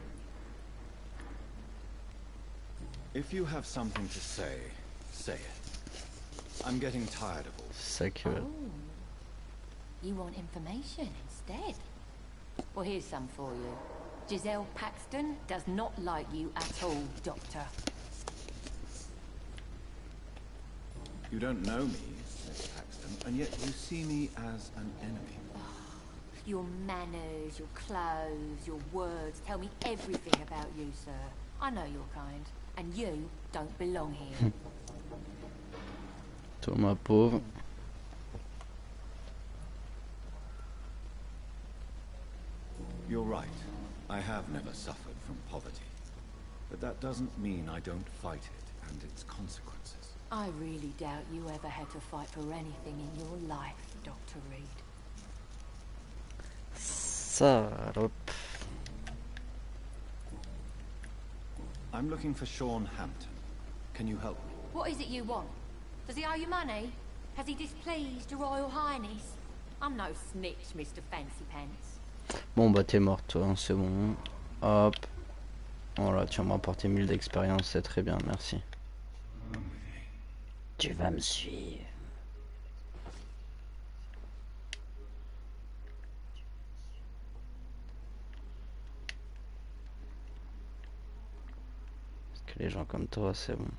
If you have something to say, say it. I'm getting tired of all this. C'est que... Oh. You want information instead? Well, here's some for you. Giselle Paxton does not like you at all, Doctor. You don't know me, Miss Paxton, and yet you see me as an enemy. Your manners, your clothes, your words tell me everything about you, sir. I know your kind, and you don't belong here. Toi, ma pauvre. You're right. I have never suffered from poverty. But that doesn't mean I don't fight it and its consequences. I really doubt you ever had to fight for anything in your life, Dr. Reed. Salope. I'm looking for Sean Hampton. Can you help me? What is it you want? Does he owe you money? Has he displeased your Royal Highness? I'm no snitch, Mr. Fancy Pants. Bon bah t'es mort toi, c'est bon. Hop. Voilà, tu vas me rapporter 1000 d'expérience, c'est très bien, merci. Tu vas me suivre. Parce que les gens comme toi, c'est bon.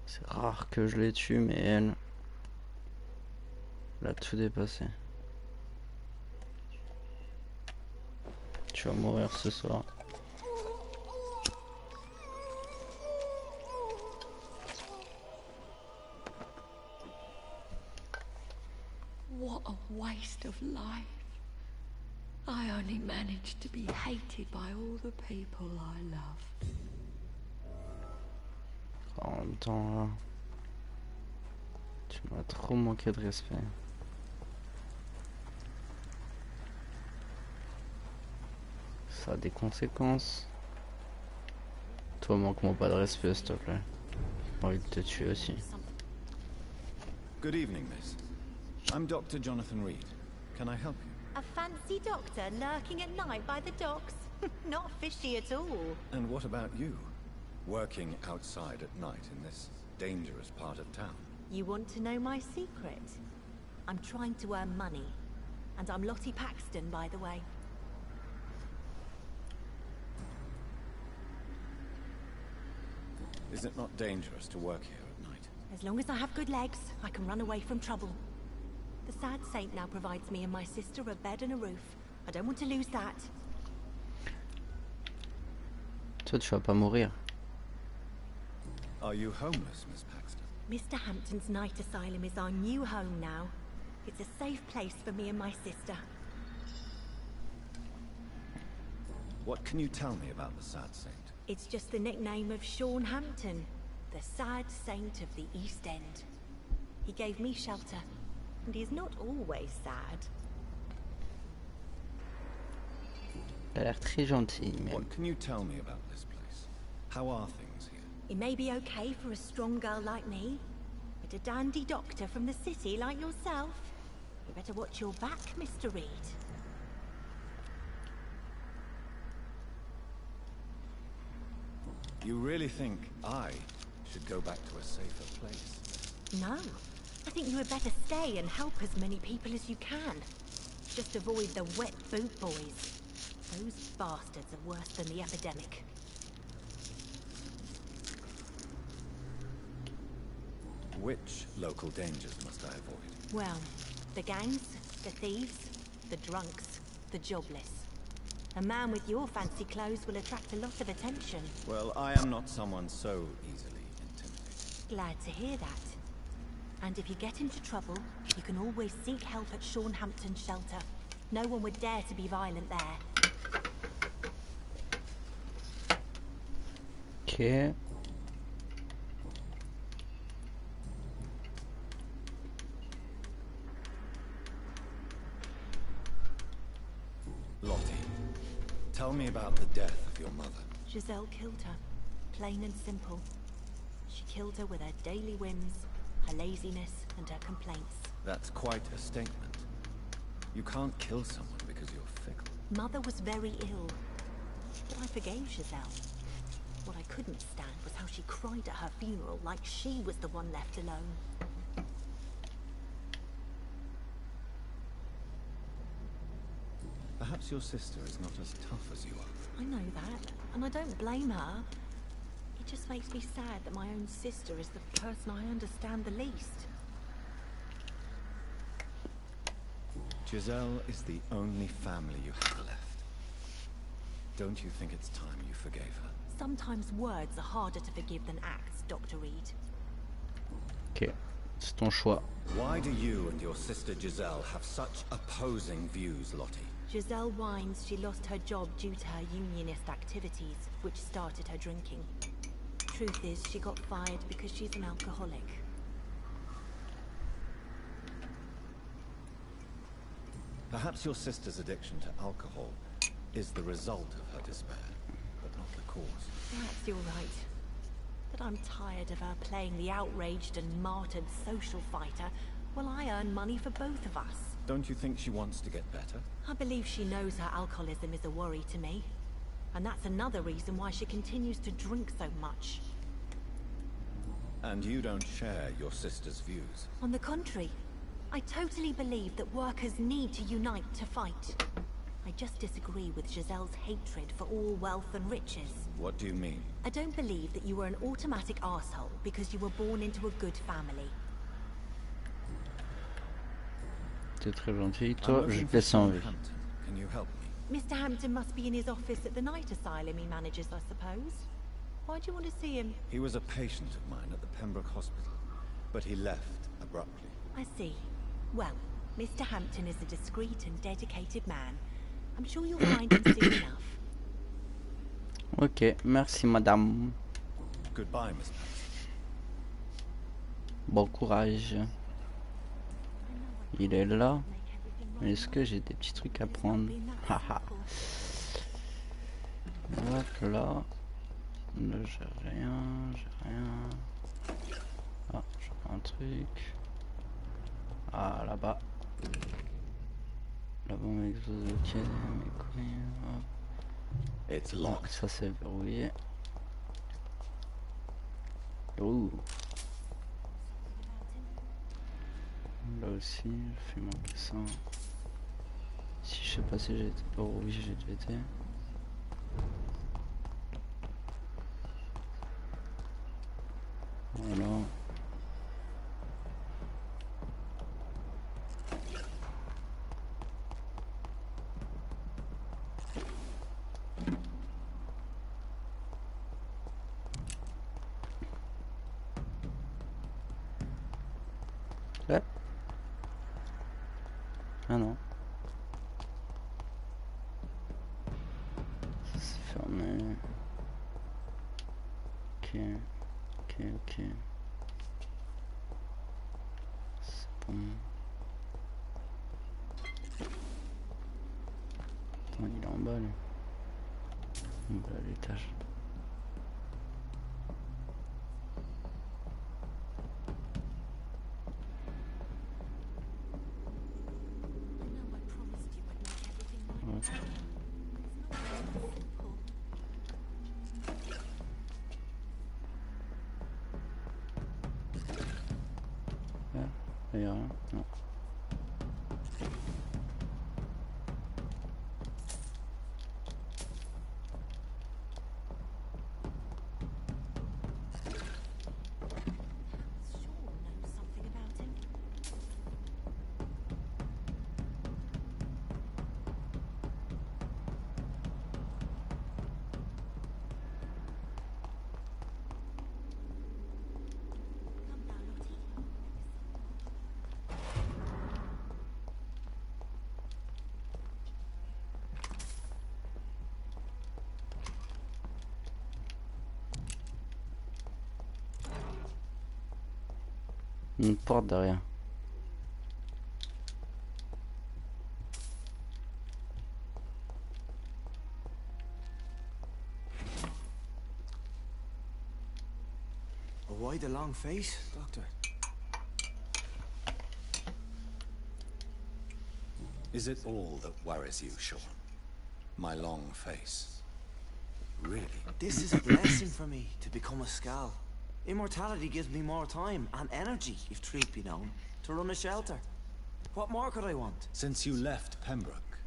C'est rare que je les tue, mais elle a tout dépassé. Tu vas mourir ce soir. What a waste of life. I only managed to be hated by all the people I love. En même temps, là, tu m'as trop manqué de respect. Ça a des conséquences. Toi, manque-moi pas de respect, s'il te plaît. J'ai envie de te tuer aussi. Good evening, miss. I'm Dr. Jonathan Reed. Can I help you? A fancy doctor lurking at night by the docks? Not fishy at all. And what about you? Working outside at night in this dangerous part of town. You want to know my secret? I'm trying to earn money. And I'm Lottie Paxton, by the way. Is it not dangerous to work here at night? As long as I have good legs, I can run away from trouble. The sad saint now provides me and my sister a bed and a roof. I don't want to lose that. Toi, tu vas pas mourir. Are you homeless, Miss Paxton? Mr. Hampton's night asylum is our new home now. It's a safe place for me and my sister. What can you tell me about the Sad Saint? It's just the nickname of Sean Hampton, the sad saint of the East End. He gave me shelter, and he's not always sad. Elle a l'air très gentille, même. What can you tell me about this place? How are things here? It may be okay for a strong girl like me, but a dandy doctor from the city like yourself, you better watch your back, Mr. Reed. You really think I should go back to a safer place? No. I think you had better stay and help as many people as you can. Just avoid the wet boot boys. Those bastards are worse than the epidemic. Which local dangers must I avoid? Well, the gangs, the thieves, the drunks, the jobless. A man with your fancy clothes will attract a lot of attention. Well, I am not someone so easily intimidated. Glad to hear that. And if you get into trouble, you can always seek help at Shornhampton shelter. No one would dare to be violent there. Ok. Lottie, tell me about the death of your mother. Giselle killed her. Plain and simple. She killed her with her daily whims, her laziness, and her complaints. That's quite a statement. You can't kill someone because you're fickle. Mother was very ill, but I forgave Giselle. What I couldn't stand was how she cried at her funeral like she was the one left alone. Perhaps your sister is not as tough as you are. I know that, and I don't blame her. It just makes me sad that my own sister is the person I understand the least. Giselle is the only family you have left. Don't you think it's time you forgave her? Sometimes words are harder to forgive than acts, Dr. Reed. Ok, c'est ton choix. Why do you and your sister Giselle have such opposing views, Lottie? Giselle whines she lost her job due to her unionist activities, which started her drinking. Truth is, she got fired because she's an alcoholic. Perhaps your sister's addiction to alcohol is the result of her despair, but not the cause. Perhaps you're right. But I'm tired of her playing the outraged and martyred social fighter while I earn money for both of us. Don't you think she wants to get better? I believe she knows her alcoholism is a worry to me. And that's another reason why she continues to drink so much. And you don't share your sister's views? On the contrary, I totally believe that workers need to unite to fight. I just disagree with Giselle's hatred for all wealth and riches. What do you mean? I don't believe that you were an automatic arsehole because you were born into a good family. T'es très gentil. Toi, je te laisse en vie. Can you help me? Mr. Hampton must be in his office at the night asylum he manages, I suppose. Why do you want to see him? He was a patient of mine at the Pembroke Hospital, but he left abruptly. I see. Well, Mr. Hampton is a discreet and dedicated man. I'm sure you'll find him soon enough. Ok, merci madame. Goodbye, Miss Paxton. Bon courage. Il est là. Est-ce que j'ai des petits trucs à prendre? Haha. Hop là. Là j'ai rien. Ah, j'ai un truc. Ah, là-bas. Là-bas, on exotique, mes couilles. It's locked. Ça c'est verrouillé. Ouh. Là aussi, je fais manquer ça. Si je sais pas si j'ai été. Oh oui, j'ai déjà été. Voilà. Ouais. Ah non. C'est fermé. Ok. C'est bon. Attends, il est en bas lui. En bas à l'étage. Il y a rien, non. Une porte derrière. Why the long face, Doctor? Is it all that worries you, Sean? My long face? Really? This is a blessing for me, to become a Skal. Immortality gives me more time and energy, if truth be known, to run a shelter. What more could I want? Since you left Pembroke,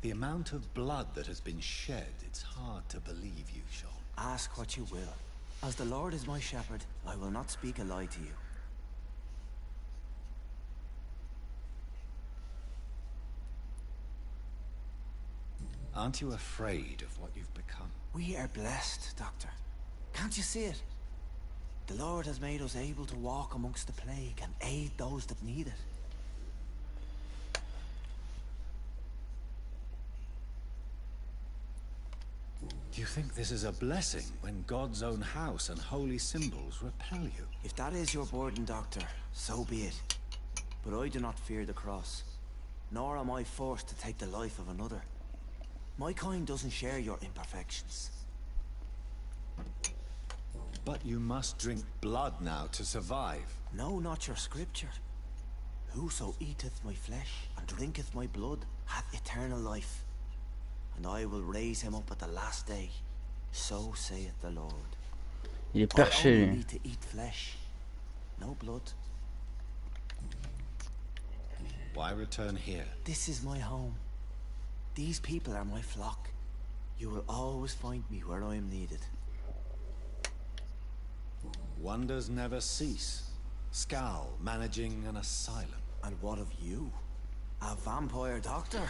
the amount of blood that has been shed, it's hard to believe you, Sean. Ask what you will. As the Lord is my shepherd, I will not speak a lie to you. Aren't you afraid of what you've become? We are blessed, Doctor. Can't you see it? The Lord has made us able to walk amongst the plague and aid those that need it. Do you think this is a blessing when God's own house and holy symbols repel you? If that is your burden, Doctor, so be it. But I do not fear the cross, nor am I forced to take the life of another. My kind doesn't share your imperfections. But you must drink blood now to survive. No, not your scripture. Whoso eateth my flesh and drinketh my blood hath eternal life, and I will raise him up at the last day. So saith the Lord. Il est perché, I only lui. need to eat flesh, no blood. Why return here? This is my home. These people are my flock. You will always find me where I am needed. Wonders never cease. Skal managing an asylum. And what of you? A vampire doctor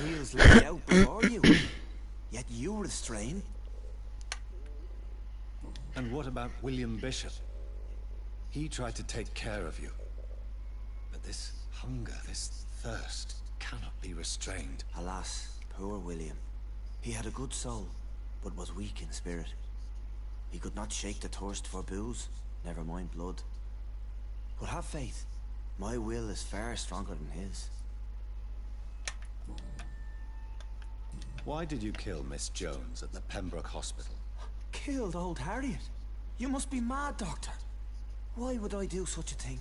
kneels laid out before you. Yet you restrain. And what about William Bishop? He tried to take care of you. But this hunger, this thirst, cannot be restrained. Alas, poor William. He had a good soul, but was weak in spirit. He could not shake the thirst for booze, never mind blood. But have faith. My will is far stronger than his. Why did you kill Miss Jones at the Pembroke Hospital? Killed old Harriet? You must be mad, Doctor. Why would I do such a thing?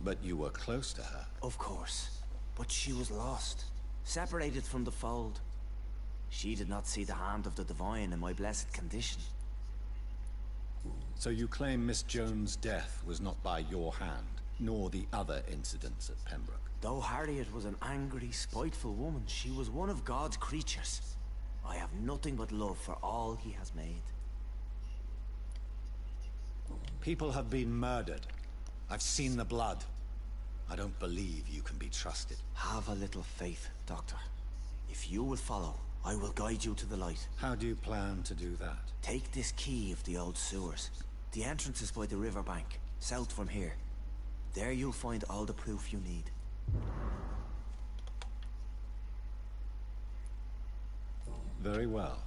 But you were close to her. Of course. But she was lost. Separated from the fold. She did not see the hand of the divine in my blessed condition. So you claim Miss Jones' death was not by your hand, nor the other incidents at Pembroke? Though Harriet was an angry, spiteful woman, she was one of God's creatures. I have nothing but love for all he has made. People have been murdered. I've seen the blood. I don't believe you can be trusted. Have a little faith, Doctor. If you will follow, I will guide you to the light. How do you plan to do that? Take this key of the old sewers. The entrance is by the riverbank, south from here. There you'll find all the proof you need. Very well.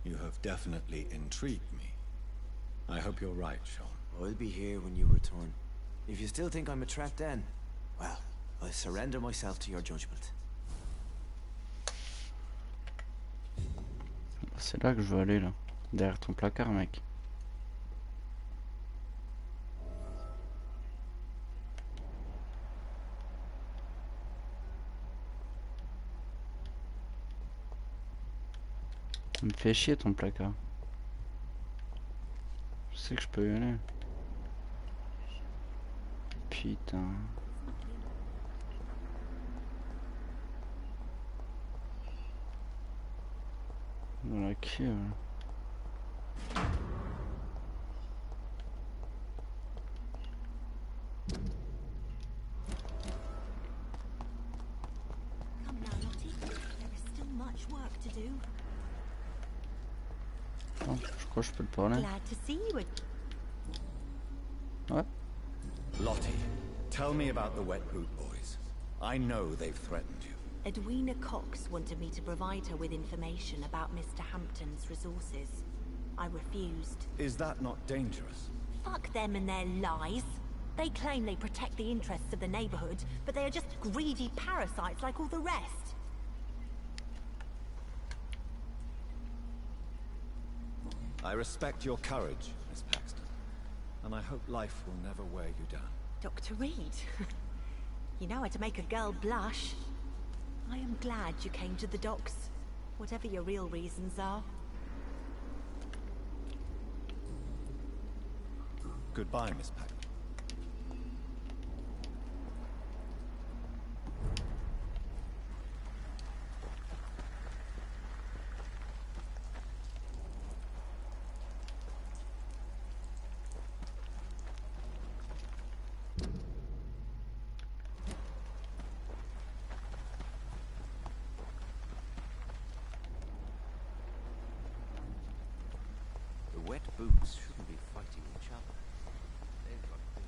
You have definitely intrigued me. I hope you're right, Sean. I'll be here when you return. If you still think I'm a threat then, well, I surrender myself to your judgment. C'est là que je veux aller, là. Derrière ton placard, mec. Ça me fait chier ton placard. Je sais que je peux y aller. Putain. Dans la queue. Come now, Lottie. There is still much work to do. Oh, je crois que je peux le parler. Glad to see you. Ouais. Lottie, tell me about the Wet Boot Boys. I know they've threatened you. Edwina Cox wanted me to provide her with information about Mr. Hampton's resources. I refused. Is that not dangerous? Fuck them and their lies. They claim they protect the interests of the neighborhood, but they are just greedy parasites like all the rest. I respect your courage, Miss Paxton, and I hope life will never wear you down. Dr. Reed, you know how to make a girl blush. I am glad you came to the docks, whatever your real reasons are. Goodbye, Miss Paxton. The wet boots shouldn't be fighting each other. They've got bigger.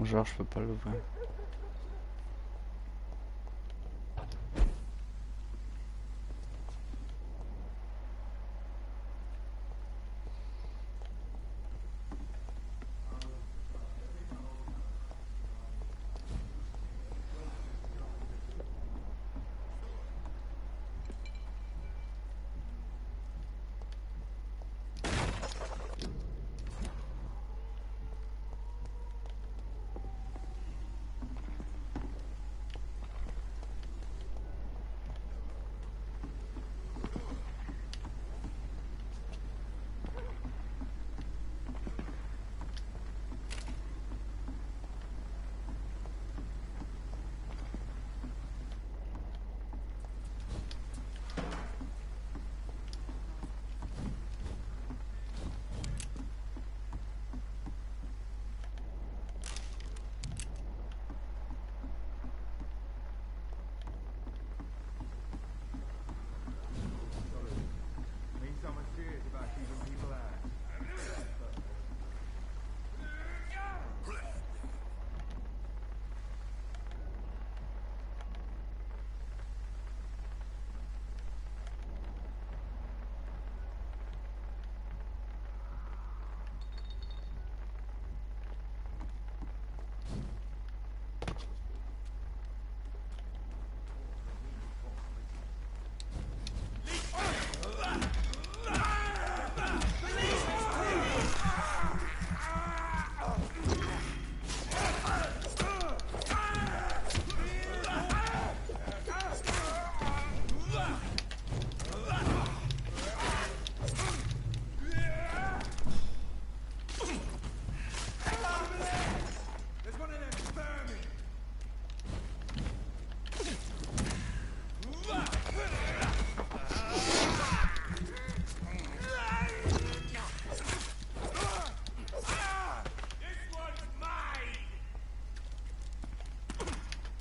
Genre, je peux pas l'ouvrir.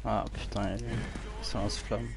Ah putain, ça lance-flamme.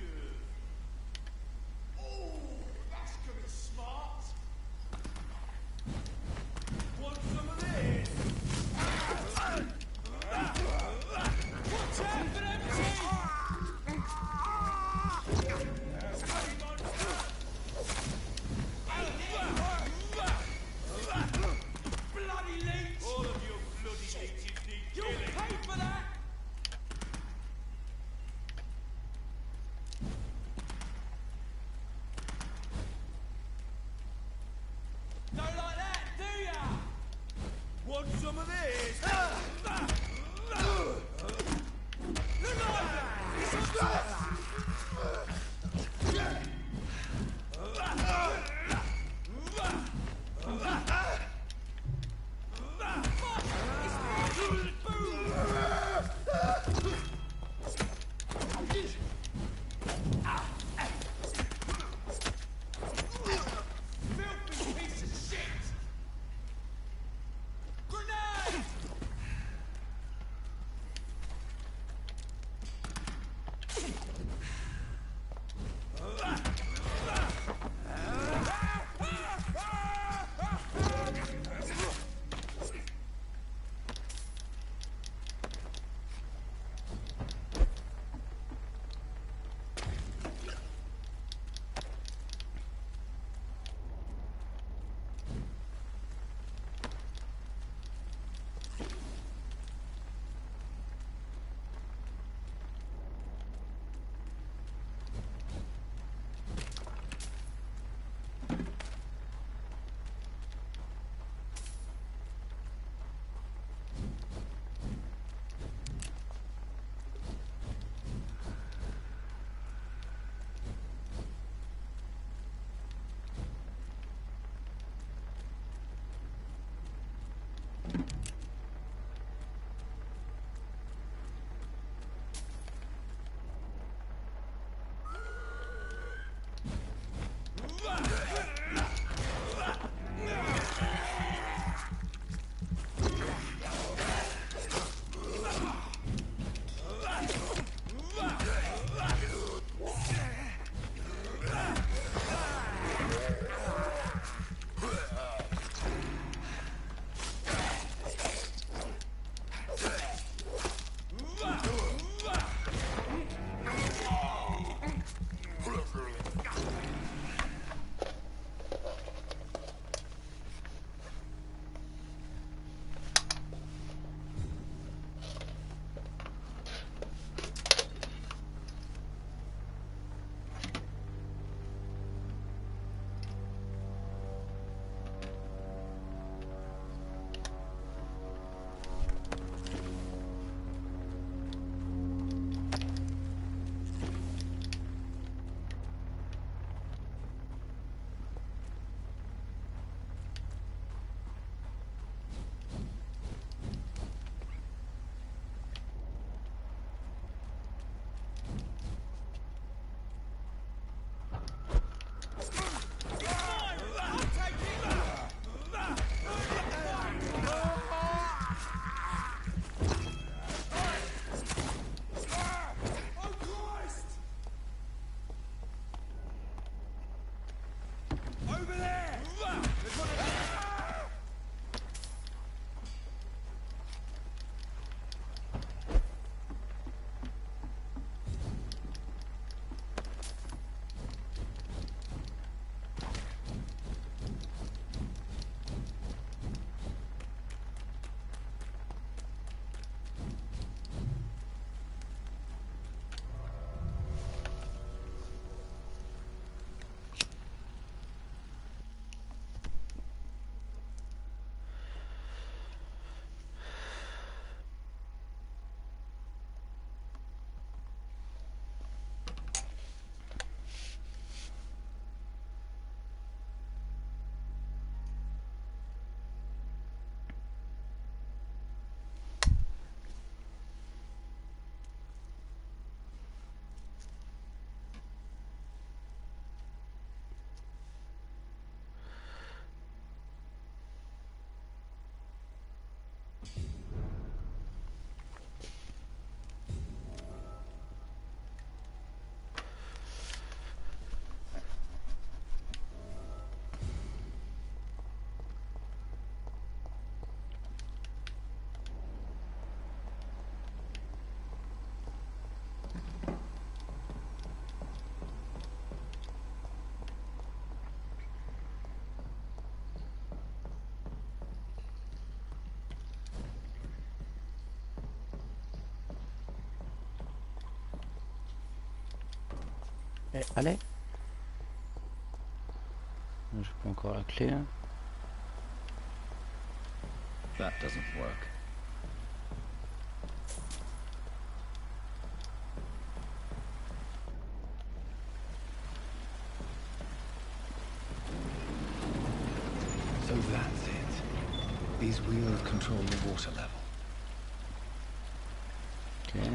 allez. J'ai pas encore la clé. That doesn't work. So that's it. These wheels control the water level. Okay.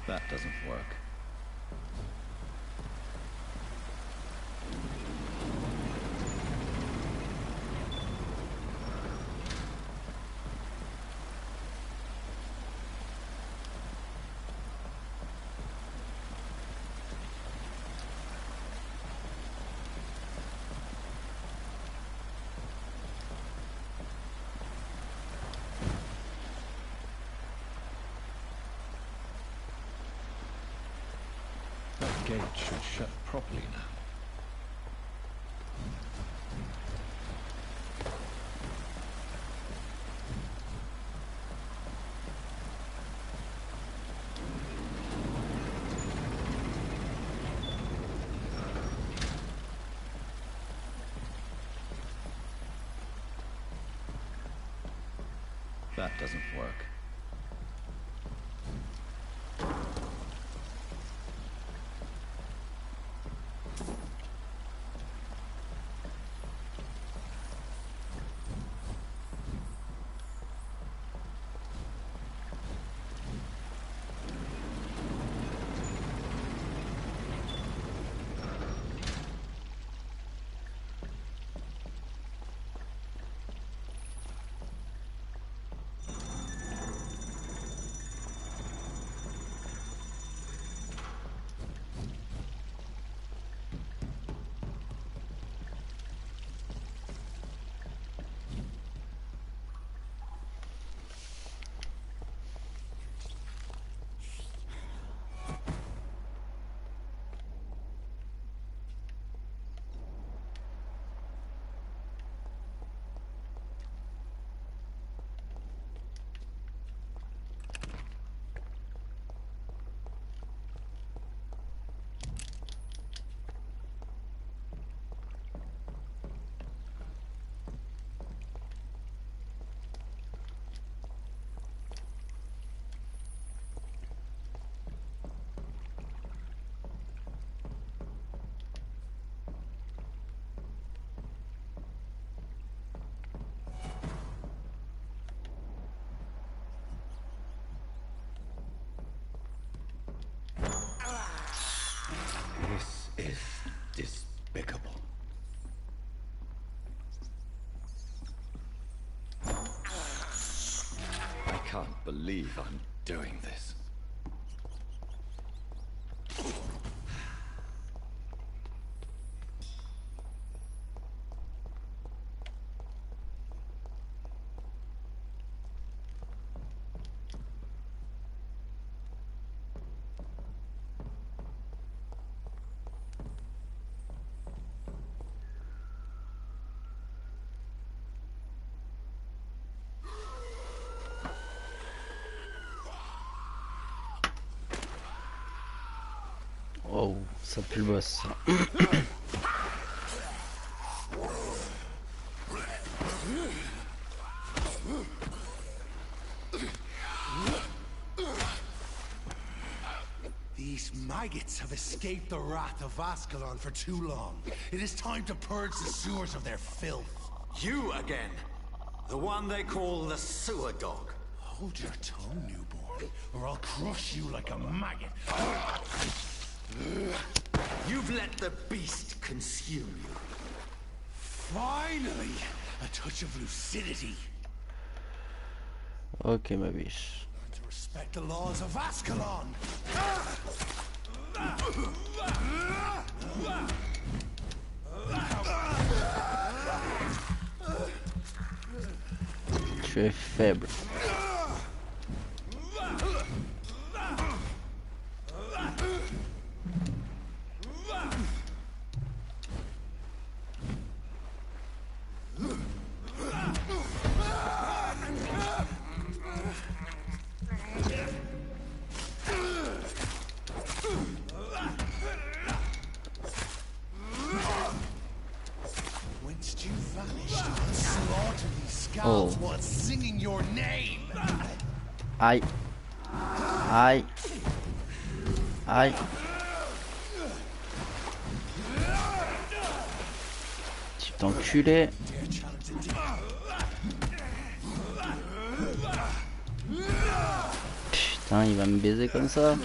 That doesn't work. That gate should shut properly now. That doesn't work. This is despicable. I can't believe I'm doing this. Oh, ça pue le boss. These maggots have escaped the wrath of Ascalon for too long. It is time to purge the sewers of their filth. You again! The one they call the sewer dog. Hold your tongue, newborn, or I'll crush you like a maggot. You've let the beast consume you. Finally! A touch of lucidity. Ok, ma biche. Learn to respect the laws of Ascalon! Tu es faible. Oh. what's singing your name. Aïe. Aïe. Aïe. Petit enculé. Putain, il va me baiser comme ça.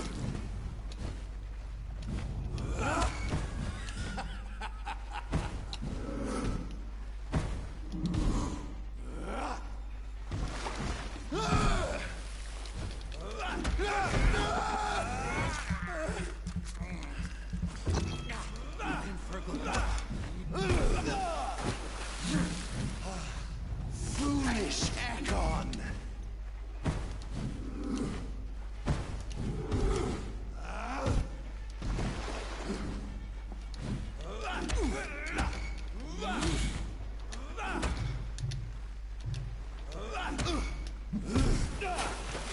Foolish Ekon.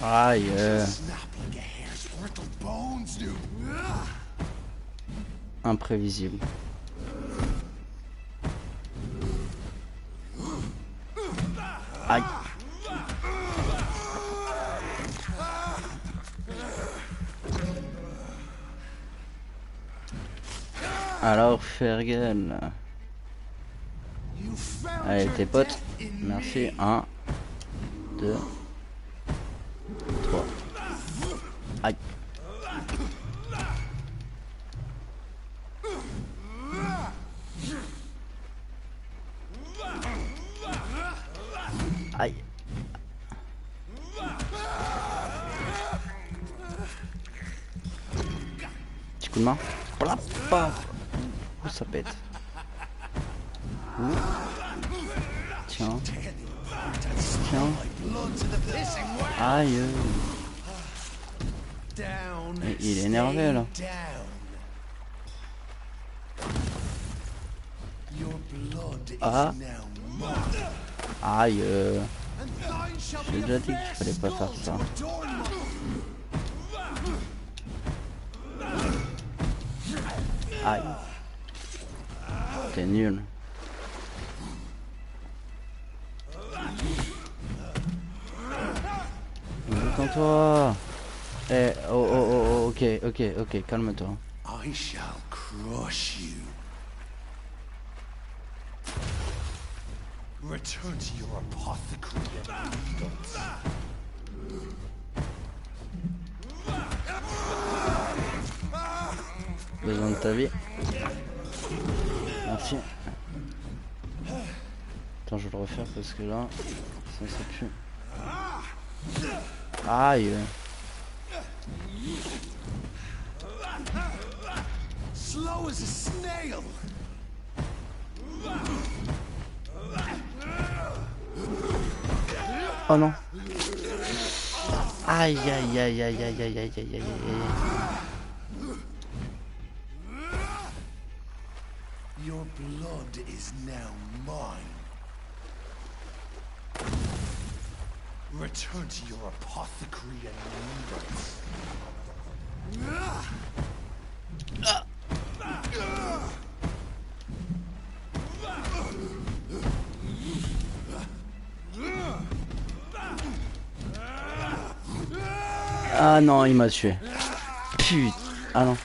Aïe. Imprévisible. Aïe. Alors Fergal. Allez tes potes. Merci. 1, 2, 3. Aïe. Aïe. Petit coup de main. Plap, paf. Ouh, ça pète. Ouh. Tiens. Tiens. Aïe. Et il est énervé là. Ah. Aïe. J'ai déjà dit qu'il fallait pas faire ça. Aïe. T'es nul. Détends-toi. Eh, oh, ok, calme-toi. I shall crush you. Return to your apothecary and needles. Besoin de ta vie. Merci. Attends, je vais le refaire parce que là, ça pue. Aïe. Slow as a snail. Oh non. Aïe aïe aïe aïe aïe aïe aïe aïe aïe aïe. Your blood is now mine. Return to your apothecary and needles. Ah non, il m'a tué. Putain. Ah non.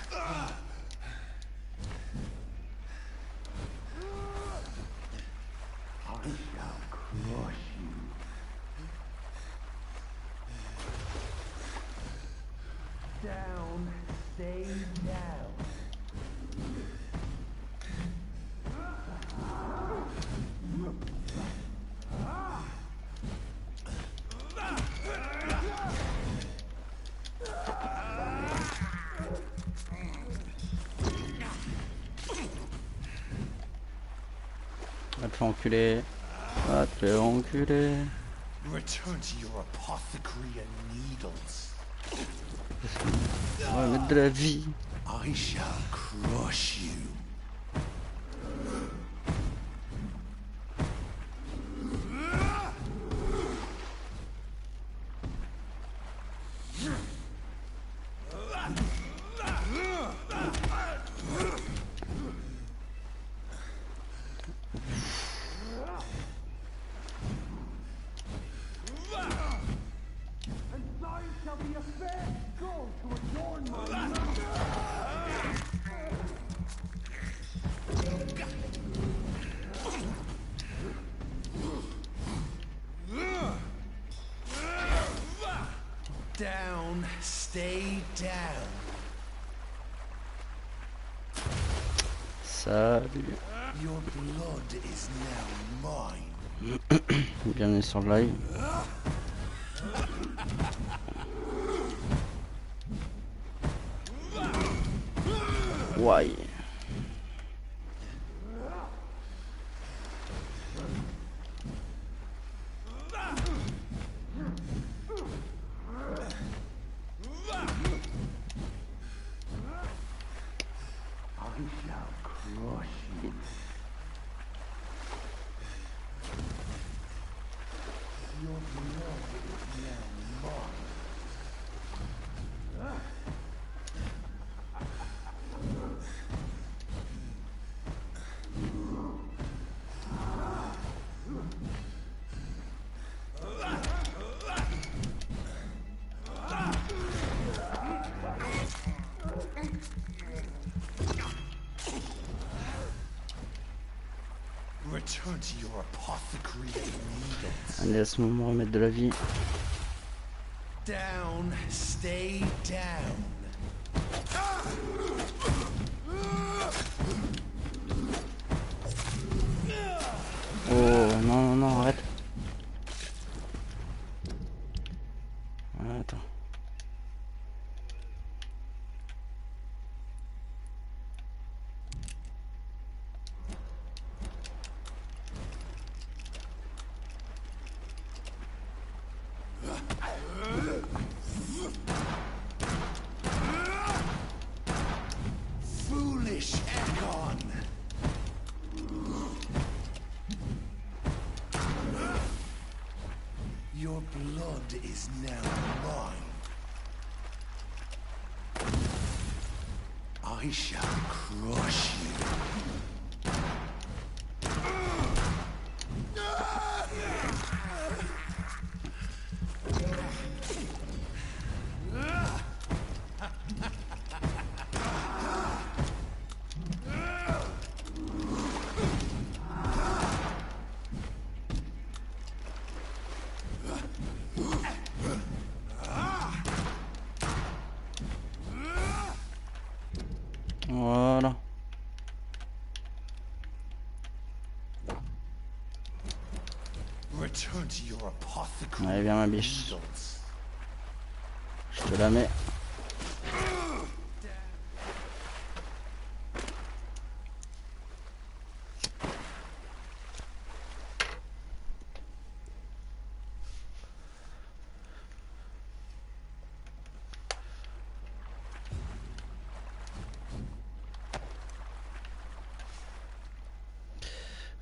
Va te faire enculer. Va te faire enculer. Return to your apothecary and needles. On va mettre de la vie. I shall crush you. Down, stay down. Salut. Your blood is now mine. Bienvenue sur le live. Ouais. Return to your apothecary of needles. Allez, laisse-moi me remettre de la vie. Down, stay down. Oh non, non, non, arrête. Attends. Foolish Ekon. Your blood is now mine. I shall crush you. Voilà. Return to your apothecary. Allez, viens ma biche. Je te la mets.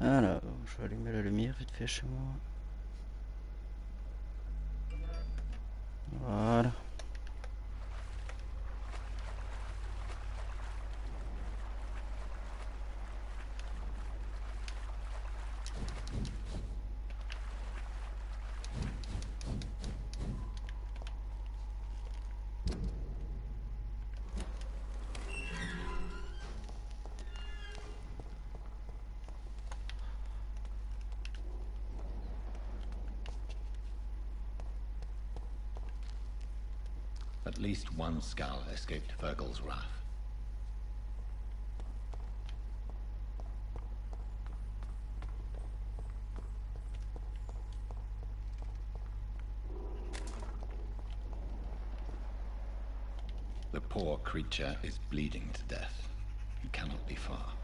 Alors, je vais allumer la lumière vite fait chez moi. Voilà. At least one skull escaped Virgil's wrath. The poor creature is bleeding to death. He cannot be far.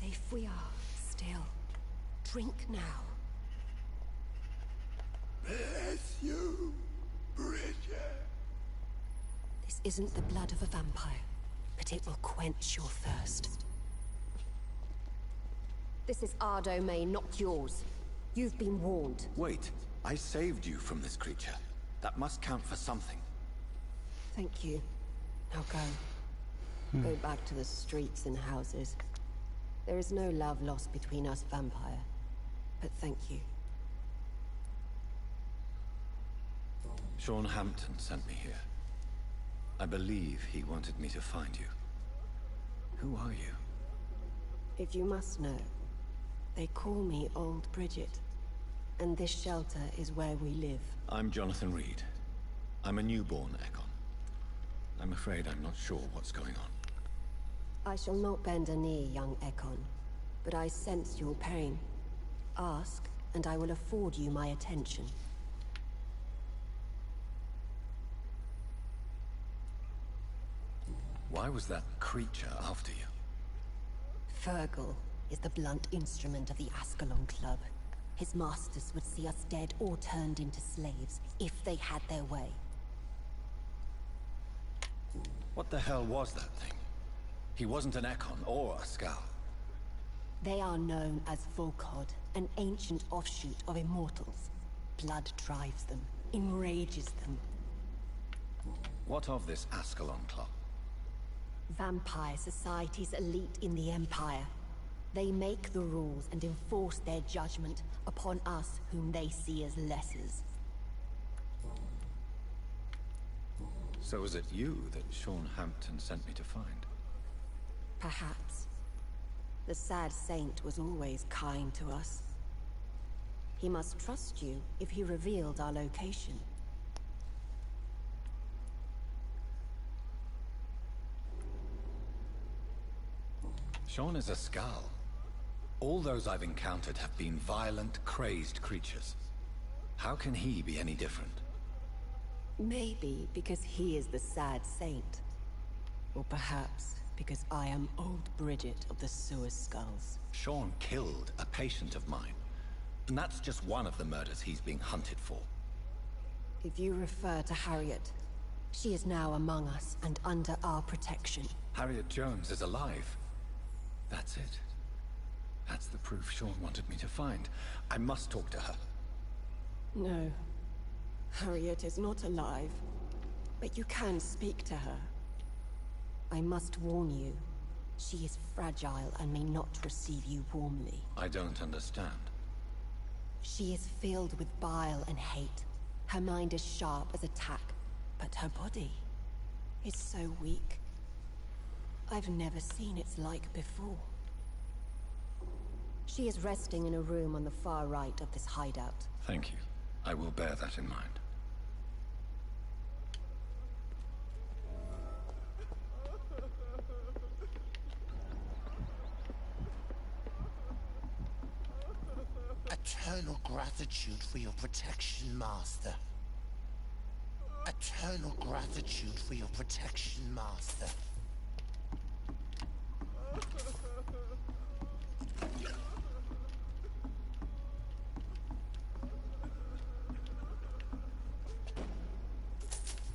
Safe we are, still. Drink now. Bless you, Bridget. This isn't the blood of a vampire, but it will quench your thirst. This is our domain, not yours. You've been warned. Wait, I saved you from this creature. That must count for something. Thank you. Now go. Go back to the streets and houses. There is no love lost between us, Vampire. But thank you. Sean Hampton sent me here. I believe he wanted me to find you. Who are you? If you must know, they call me Old Bridget. And this shelter is where we live. I'm Jonathan Reed. I'm a newborn Ekon. I'm afraid I'm not sure what's going on. I shall not bend a knee, young Ekon. But I sense your pain. Ask, and I will afford you my attention. Why was that creature after you? Fergal is the blunt instrument of the Ascalon Club. His masters would see us dead or turned into slaves, if they had their way. What the hell was that thing? He wasn't an Ekon or a Skal. They are known as Volkod, an ancient offshoot of immortals. Blood drives them, enrages them. What of this Ascalon Club? Vampire society's elite in the Empire. They make the rules and enforce their judgment upon us whom they see as lessers. So was it you that Sean Hampton sent me to find? Perhaps. The sad saint was always kind to us. He must trust you if he revealed our location. Sean is a Skal. All those I've encountered have been violent, crazed creatures. How can he be any different? Maybe because he is the sad saint. Or perhaps because I am Old Bridget of the Sewer Skulls. Sean killed a patient of mine. And that's just one of the murders he's being hunted for. If you refer to Harriet, she is now among us and under our protection. Harriet Jones is alive. That's it. That's the proof Sean wanted me to find. I must talk to her. No. Harriet is not alive. But you can speak to her. I must warn you. She is fragile and may not receive you warmly. I don't understand. She is filled with bile and hate. Her mind is sharp as a tack, but her body is so weak. I've never seen its like before. She is resting in a room on the far right of this hideout. Thank you. I will bear that in mind. Eternal gratitude for your protection, Master. Eternal gratitude for your protection, Master.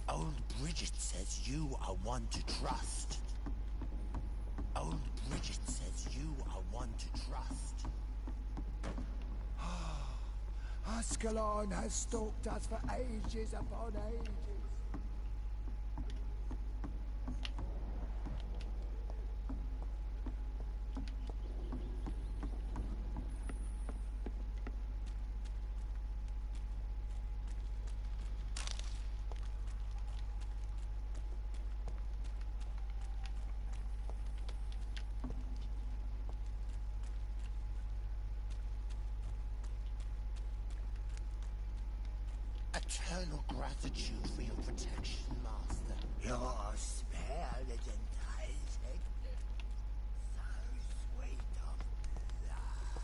Old Bridget says you are one to trust. Old Bridget says you are one to trust. Ascalon has stalked us for ages upon ages. Eternal gratitude for your protection, Master. Your spell is enticing. So sweet of blood.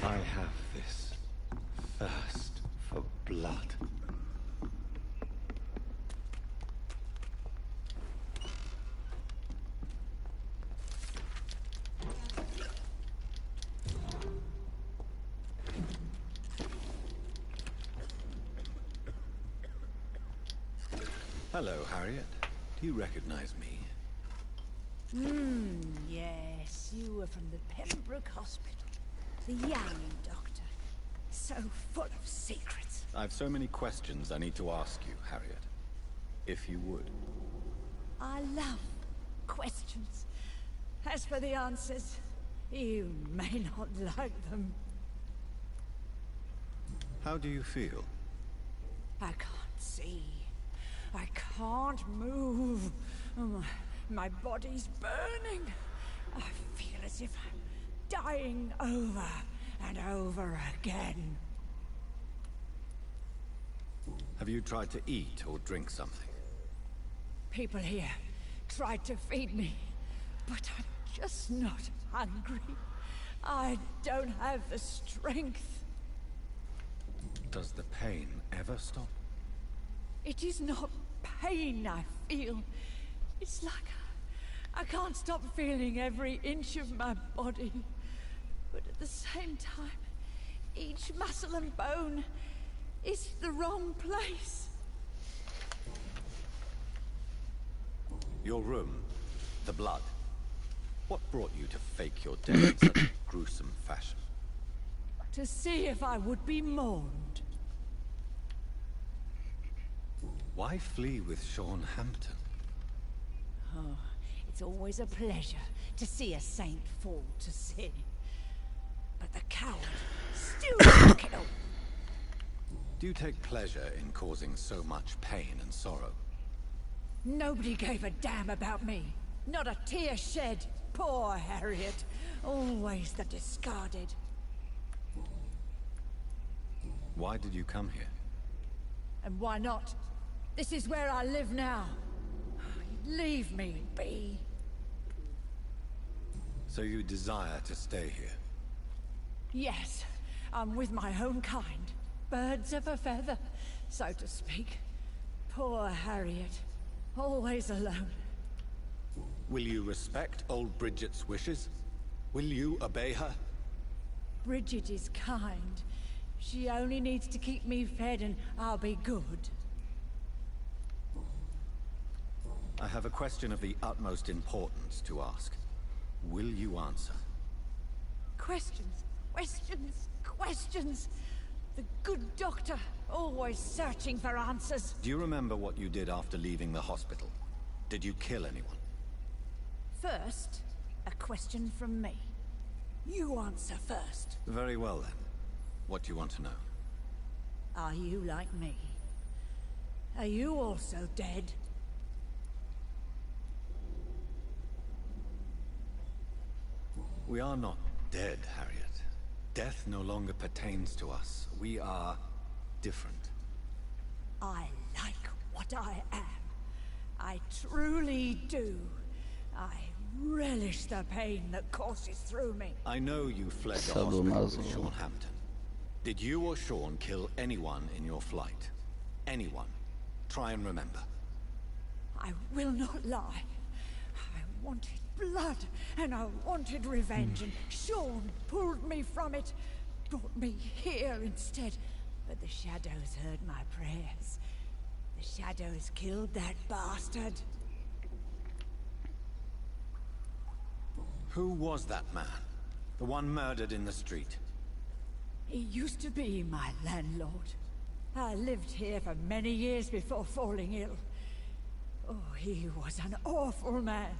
I have this thirst for blood. Hello, Harriet. Do you recognize me? Yes, you were from the Pembroke Hospital. The young doctor. So full of secrets. I've so many questions I need to ask you, Harriet. If you would. I love questions. As for the answers, you may not like them. How do you feel? I can't see. I can't move. My body's burning. I feel as if I'm dying over and over again. Have you tried to eat or drink something? People here tried to feed me, but I'm just not hungry. I don't have the strength. Does the pain ever stop? It is not pain I feel. It's like I can't stop feeling every inch of my body. But at the same time, each muscle and bone is the wrong place. Your room, the blood. What brought you to fake your death in such a gruesome fashion? To see if I would be mourned. Why flee with Sean Hampton? Oh, it's always a pleasure to see a saint fall to sin. But the coward still kill. Do you take pleasure in causing so much pain and sorrow? Nobody gave a damn about me. Not a tear shed. Poor Harriet. Always the discarded. Why did you come here? And why not? This is where I live now. Leave me be. So you desire to stay here? Yes, I'm with my own kind. Birds of a feather, so to speak. Poor Harriet. Always alone. Will you respect old Bridget's wishes? Will you obey her? Bridget is kind. She only needs to keep me fed and I'll be good. I have a question of the utmost importance to ask. Will you answer? Questions, questions, questions. The good doctor, always searching for answers. Do you remember what you did after leaving the hospital? Did you kill anyone? First, a question from me. You answer first. Very well then. What do you want to know? Are you like me? Are you also dead? We are not dead, Harriet. Death no longer pertains to us. We are different. I like what I am. I truly do. I relish the pain that courses through me. I know you fled the hospital with Sean Hampton. Did you or Sean kill anyone in your flight? Anyone? Try and remember. I will not lie. I wanted blood, and I wanted revenge, and Sean pulled me from it, brought me here instead. But the shadows heard my prayers. The shadows killed that bastard. Who was that man? The one murdered in the street? He used to be my landlord. I lived here for many years before falling ill. Oh, he was an awful man.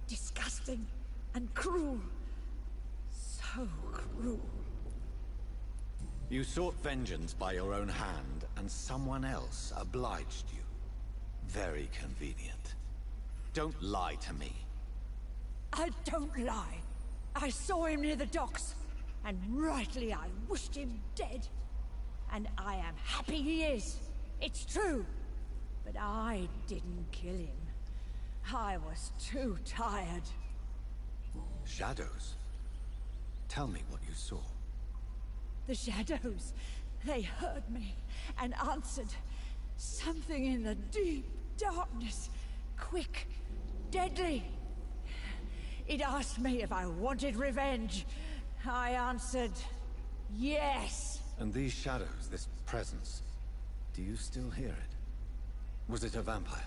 Disgusting and cruel. So cruel. You sought vengeance by your own hand, and someone else obliged you. Very convenient. Don't lie to me. I don't lie. I saw him near the docks, and rightly I wished him dead. And I am happy he is. It's true. But I didn't kill him. I was too tired. Shadows? Tell me what you saw. The shadows, they heard me and answered. Something in the deep darkness, quick, deadly. It asked me if I wanted revenge. I answered, yes. And these shadows, this presence, do you still hear it? Was it a vampire?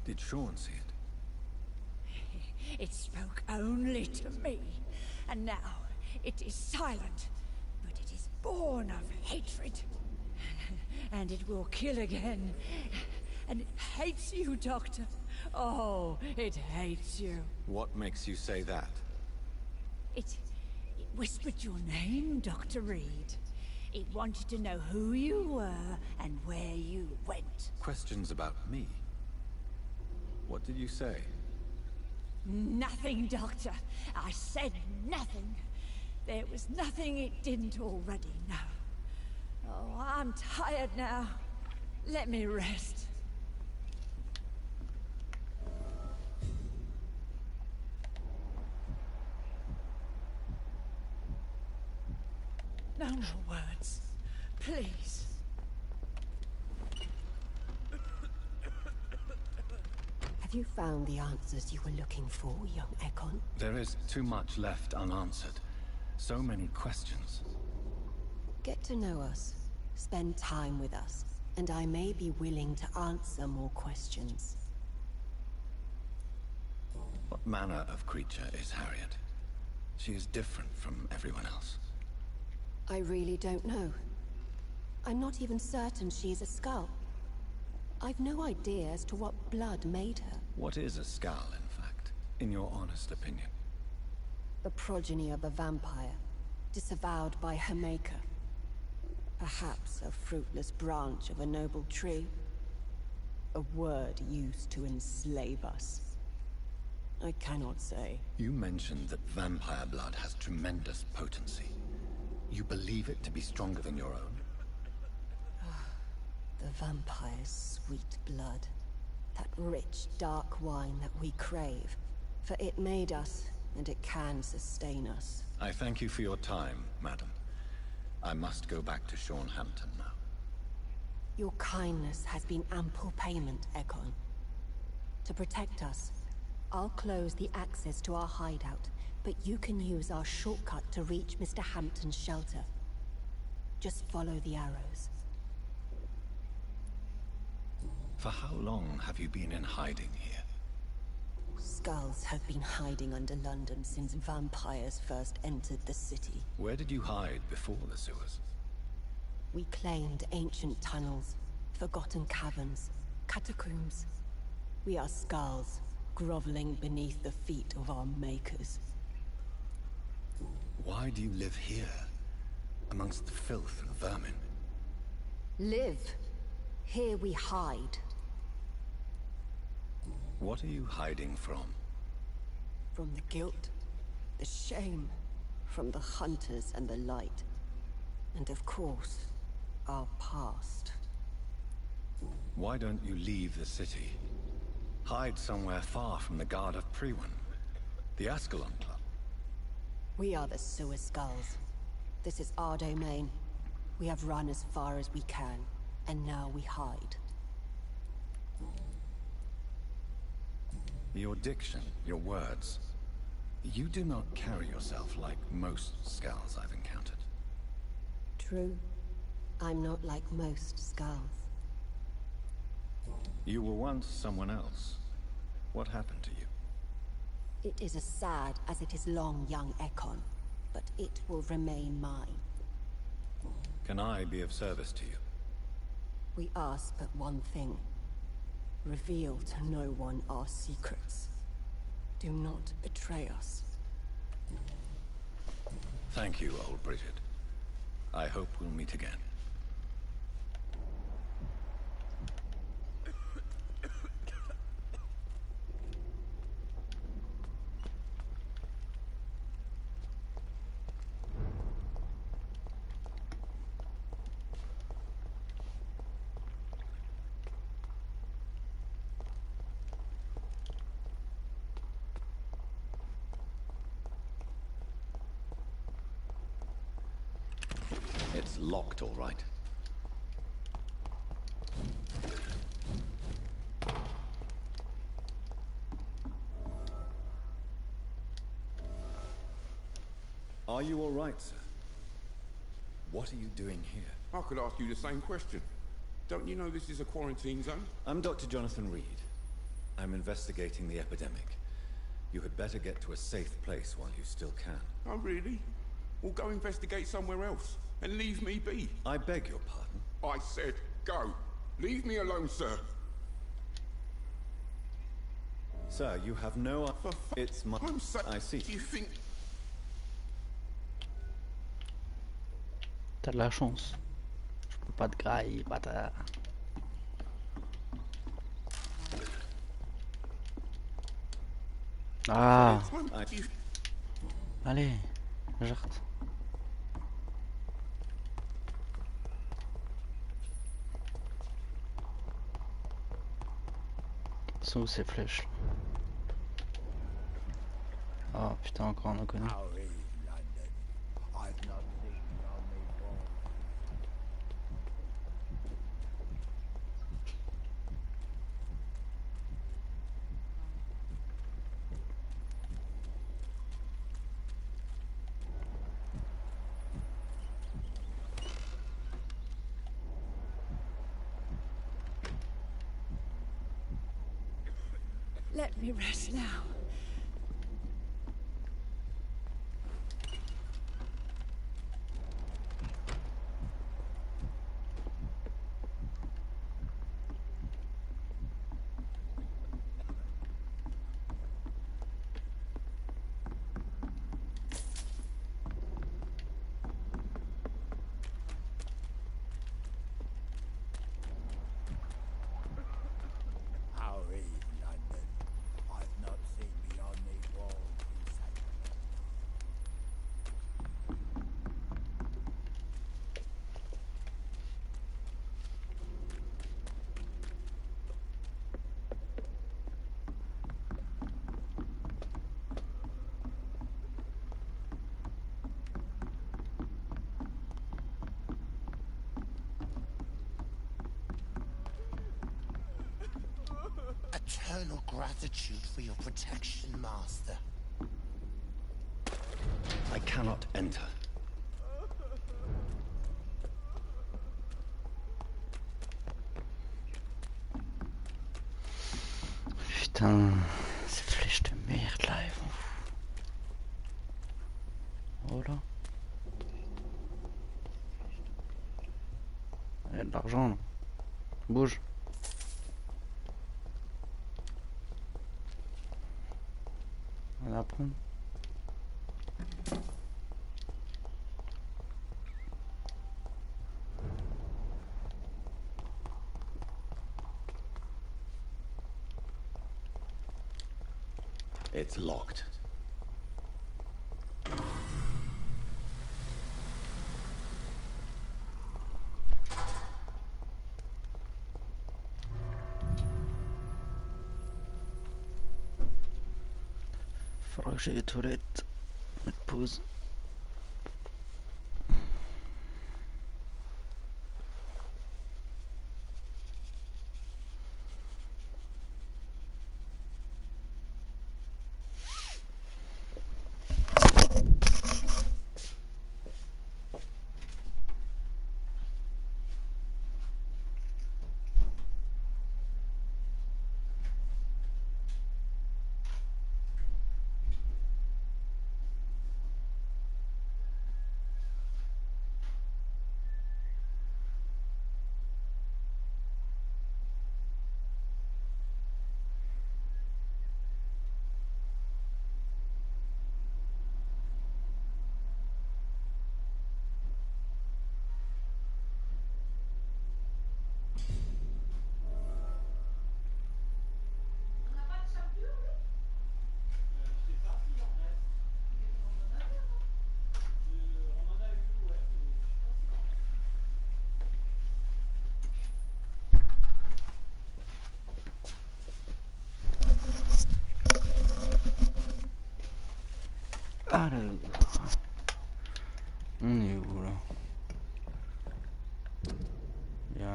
Did Sean see it? It spoke only to me, and now it is silent, but it is born of hatred. And it will kill again. And it hates you, Doctor. Oh, it hates you. What makes you say that? It whispered your name, Dr. Reed. It wanted to know who you were and where you went. Questions about me? What did you say? Nothing, Doctor. I said nothing. There was nothing it didn't already know. Oh, I'm tired now. Let me rest. No more words. Please. Have you found the answers you were looking for, young Ekon? There is too much left unanswered. So many questions. Get to know us. Spend time with us. And I may be willing to answer more questions. What manner of creature is Harriet? She is different from everyone else. I really don't know. I'm not even certain she's a skull. I've no idea as to what blood made her. What is a skull, in fact, in your honest opinion? The progeny of a vampire, disavowed by her maker. Perhaps a fruitless branch of a noble tree. A word used to enslave us. I cannot say. You mentioned that vampire blood has tremendous potency. You believe it to be stronger than your own? The vampire's sweet blood. That rich, dark wine that we crave. For it made us, and it can sustain us. I thank you for your time, madam. I must go back to Sean Hampton now. Your kindness has been ample payment, Ekon. To protect us, I'll close the access to our hideout, but you can use our shortcut to reach Mr. Hampton's shelter. Just follow the arrows. For how long have you been in hiding here? Skulls have been hiding under London since vampires first entered the city. Where did you hide before the sewers? We claimed ancient tunnels, forgotten caverns, catacombs. We are skulls, groveling beneath the feet of our makers. Why do you live here, amongst the filth and vermin? Live. Here we hide. What are you hiding from? From the guilt, the shame, from the hunters and the light. And of course, our past. Why don't you leave the city? Hide somewhere far from the Guard of Priwen, the Ascalon Club. We are the Sewer Skulls. This is our domain. We have run as far as we can, and now we hide. Your diction, your words. You do not carry yourself like most skulls I've encountered. True. I'm not like most skulls. You were once someone else. What happened to you? It is as sad as it is long, young Ekon, but it will remain mine. Can I be of service to you? We ask but one thing. Reveal to no one our secrets. Do not betray us. Thank you, old Bridget. I hope we'll meet again. It's locked, all right. Are you all right, sir? What are you doing here? I could ask you the same question. Don't you know this is a quarantine zone? I'm Dr. Jonathan Reed. I'm investigating the epidemic. You had better get to a safe place while you still can. Oh, really? Well, go investigate somewhere else and leave me be. I beg your pardon? I said go. Leave me alone, sir. Sir, you have no... It's my... I see. Do you think... T'as de la chance. Je peux pas te grailler, bâtard. Ah. Allez, jarte. Sont où ces flèches là? Oh putain, encore un inconnu. Let me rest now. Eternal gratitude for your protection, Master. I cannot enter. Putain, ces flèches de merde là, elles vont fou. Oh là. Il y a de l'argent là. Bouge. On va prendre. It's locked. Faudra que j'aille aux toilettes. Mettre pause. Alors, on est où là?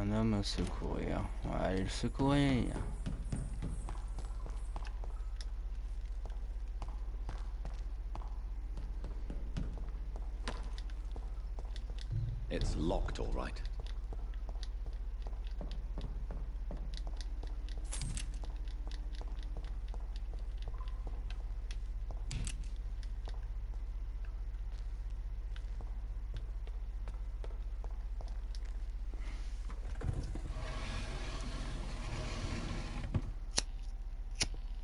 Un homme à secourir. On va aller le secourir. It's locked, all right.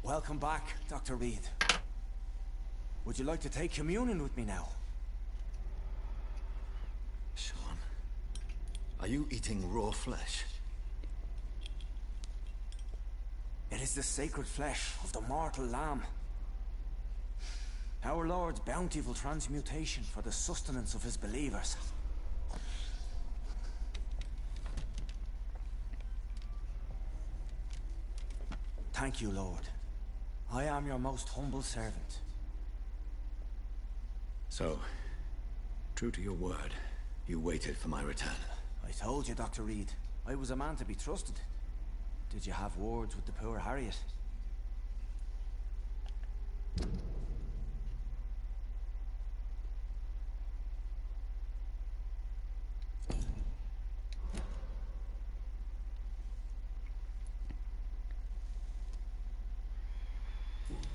Welcome back, Dr. Reed. Would you like to take communion with me now? Sean, are you eating raw flesh? It is the sacred flesh of the mortal lamb. Our Lord's bountiful transmutation for the sustenance of his believers. Thank you, Lord. I am your most humble servant. So, true to your word, you waited for my return. I told you, Dr. Reed, I was a man to be trusted. Did you have words with the poor Harriet?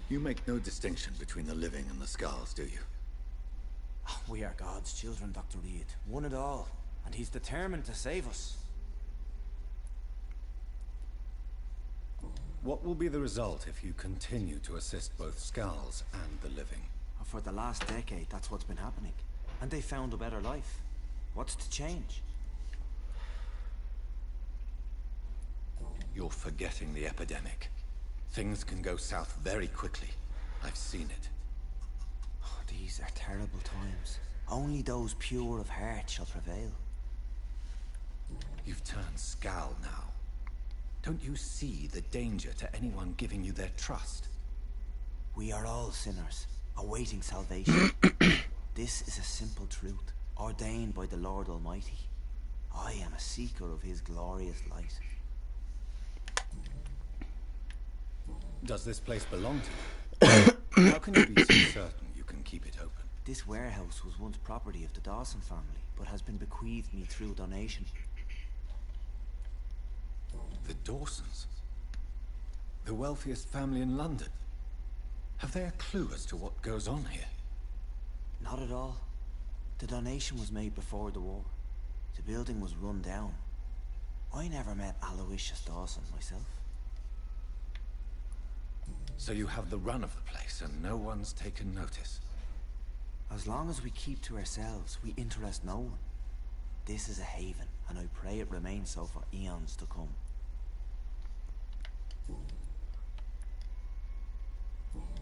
You make no distinction between the living and the skulls, do you? We are God's children, Dr. Reed. One and all. And he's determined to save us. What will be the result if you continue to assist both skulls and the living? For the last decade, that's what's been happening. And they found a better life. What's to change? You're forgetting the epidemic. Things can go south very quickly. I've seen it. Oh, these are terrible times. Only those pure of heart shall prevail. You've turned Skal now. Don't you see the danger to anyone giving you their trust? We are all sinners, awaiting salvation. This is a simple truth, ordained by the Lord Almighty. I am a seeker of his glorious light. Does this place belong to you? How can you be so certain you can keep it open? This warehouse was once property of the Dawson family, but has been bequeathed me through donation. The Dawsons? The wealthiest family in London? Have they a clue as to what goes on here? Not at all. The donation was made before the war. The building was run down. I never met Aloysius Dawson myself. So you have the run of the place and no one's taken notice? As long as we keep to ourselves, we interest no one. This is a haven, and I pray it remains so for eons to come.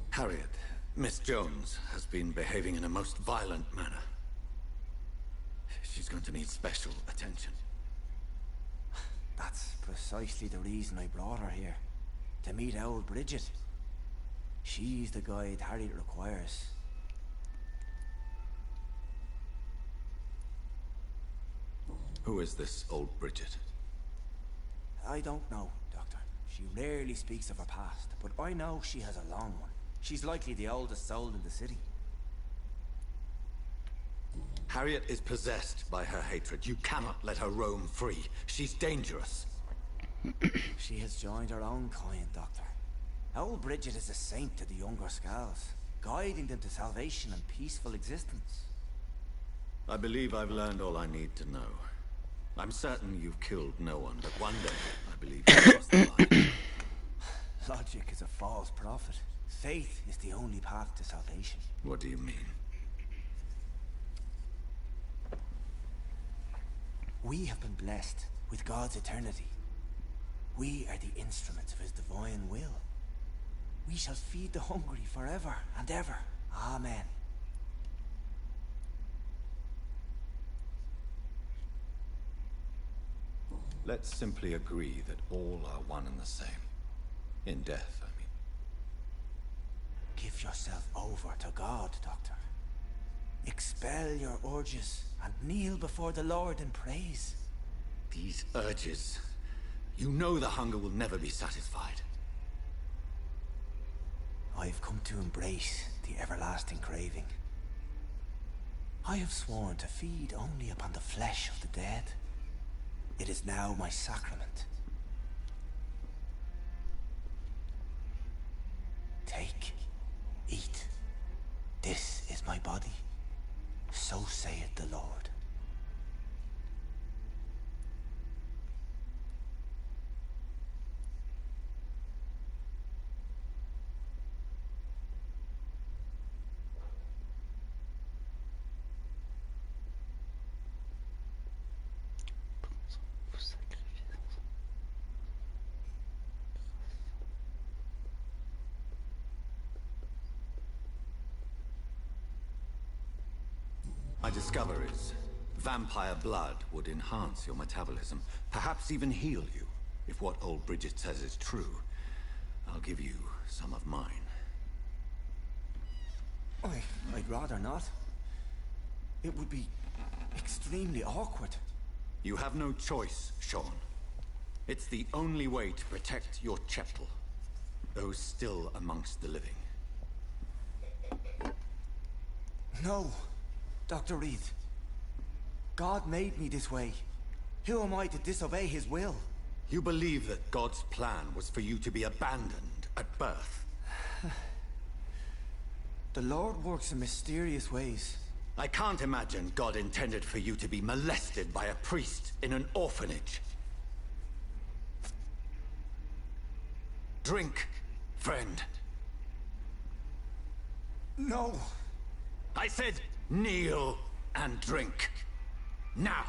Harriet, Miss Jones has been behaving in a most violent manner. She's going to need special attention. That's precisely the reason I brought her here. To meet old Bridget. She's the guide Harriet requires. Who is this old Bridget? I don't know, Doctor. She rarely speaks of her past, but I know she has a long one. She's likely the oldest soul in the city. Harriet is possessed by her hatred. You cannot let her roam free. She's dangerous. She has joined her own kind, Doctor. Old Bridget is a saint to the younger Skals, guiding them to salvation and peaceful existence. I believe I've learned all I need to know. I'm certain you've killed no one, but one day, I believe you crossed the line. Logic is a false prophet. Faith is the only path to salvation. What do you mean? We have been blessed with God's eternity. We are the instruments of his divine will. We shall feed the hungry forever and ever. Amen. Let's simply agree that all are one and the same. In death, I mean. Give yourself over to God, Doctor. Expel your urges and kneel before the Lord in praise. These urges. You know the hunger will never be satisfied. I've come to embrace the everlasting craving. I have sworn to feed only upon the flesh of the dead. It is now my sacrament. Take, eat. This is my body. So saith the Lord. My discoveries. Vampire blood would enhance your metabolism, perhaps even heal you. If what old Bridget says is true, I'll give you some of mine. I'd rather not. It would be extremely awkward. You have no choice, Sean. It's the only way to protect your cheptel, those still amongst the living. No, Dr. Reed. God made me this way. Who am I to disobey his will? You believe that God's plan was for you to be abandoned at birth? The Lord works in mysterious ways. I can't imagine God intended for you to be molested by a priest in an orphanage. Drink, friend. No. I said kneel and drink. Now.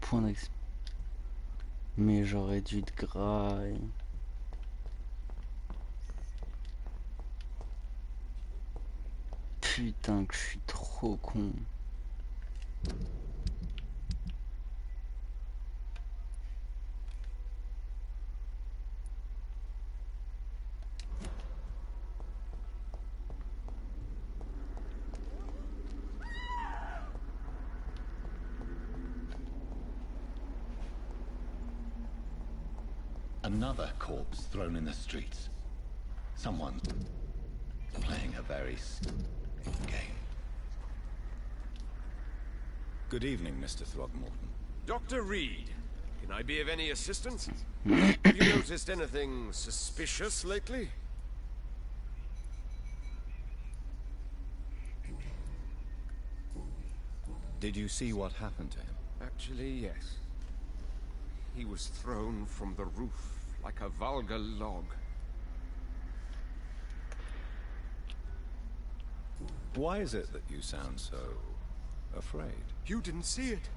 Points d'expérience. Mais j'aurais dû te grailler. Putain que je suis trop con. Another corpse thrown in the streets. Someone playing a very game. Good evening, Mr. Throgmorton. Dr. Reed, can I be of any assistance? Have you noticed anything suspicious lately? Did you see what happened to him? Actually, yes. He was thrown from the roof like a vulgar log. Why is it that you sound so afraid? You didn't see it.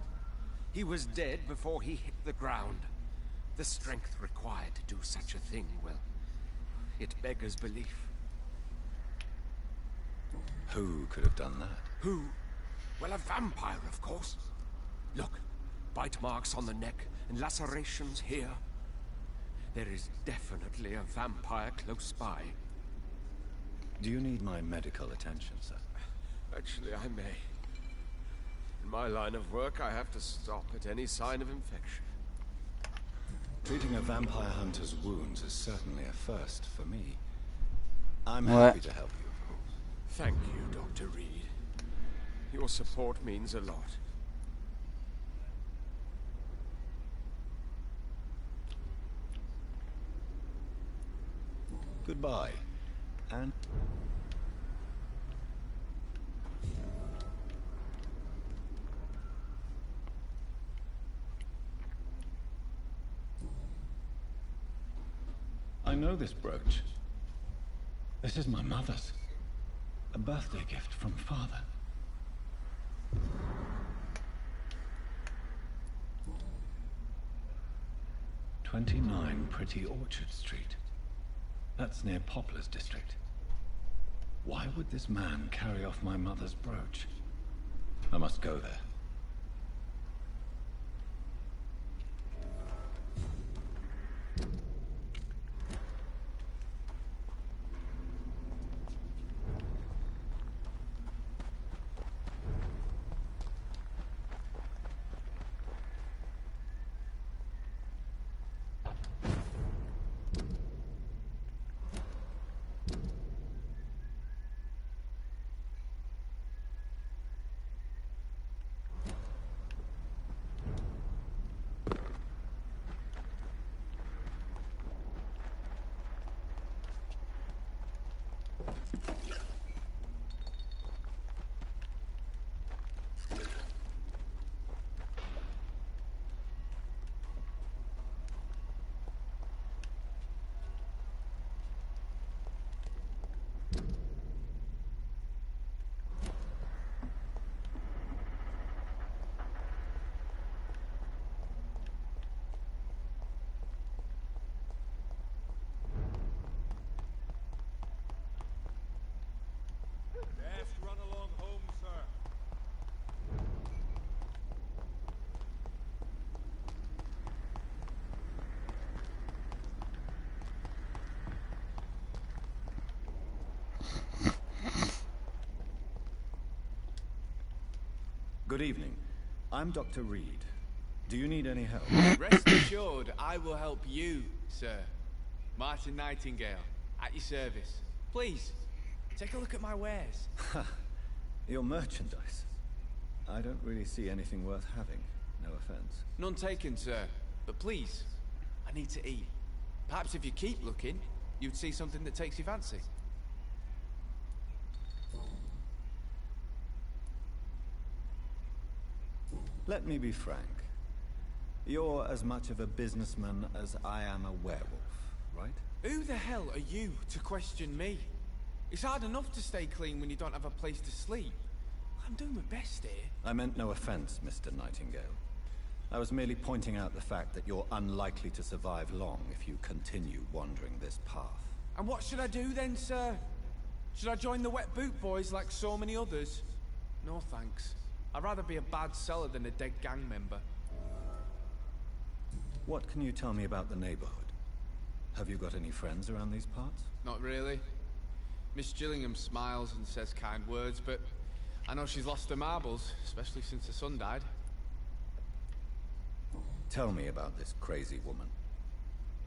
He was dead before he hit the ground. The strength required to do such a thing, well, it beggars belief. Who could have done that? Who? Well, a vampire, of course. Look, bite marks on the neck and lacerations here. There is definitely a vampire close by. Do you need my medical attention, sir? Actually, I may. In my line of work, I have to stop at any sign of infection. Treating a vampire hunter's wounds is certainly a first for me. I'm happy to help you, of course. Thank you, Dr. Reed. Your support means a lot. Goodbye, and... I know this brooch. This is my mother's. A birthday gift from father. "29 Pretty Orchard Street. That's near Poplar's district. Why would this man carry off my mother's brooch? I must go there. Best run along home, sir. Good evening. I'm Dr. Reed. Do you need any help? Rest assured, I will help you, sir. Martin Nightingale, at your service. Please, take a look at my wares. Your merchandise. I don't really see anything worth having. No offense. None taken, sir. But please, I need to eat. Perhaps if you keep looking, you'd see something that takes your fancy. Let me be frank. You're as much of a businessman as I am a werewolf, right? Who the hell are you to question me? It's hard enough to stay clean when you don't have a place to sleep. I'm doing my best here. I meant no offense, Mr. Nightingale. I was merely pointing out the fact that you're unlikely to survive long if you continue wandering this path. And what should I do then, sir? Should I join the Wet Boot Boys like so many others? No thanks. I'd rather be a bad seller than a dead gang member. What can you tell me about the neighborhood? Have you got any friends around these parts? Not really. Miss Gillingham smiles and says kind words, but I know she's lost her marbles, especially since her son died. Tell me about this crazy woman.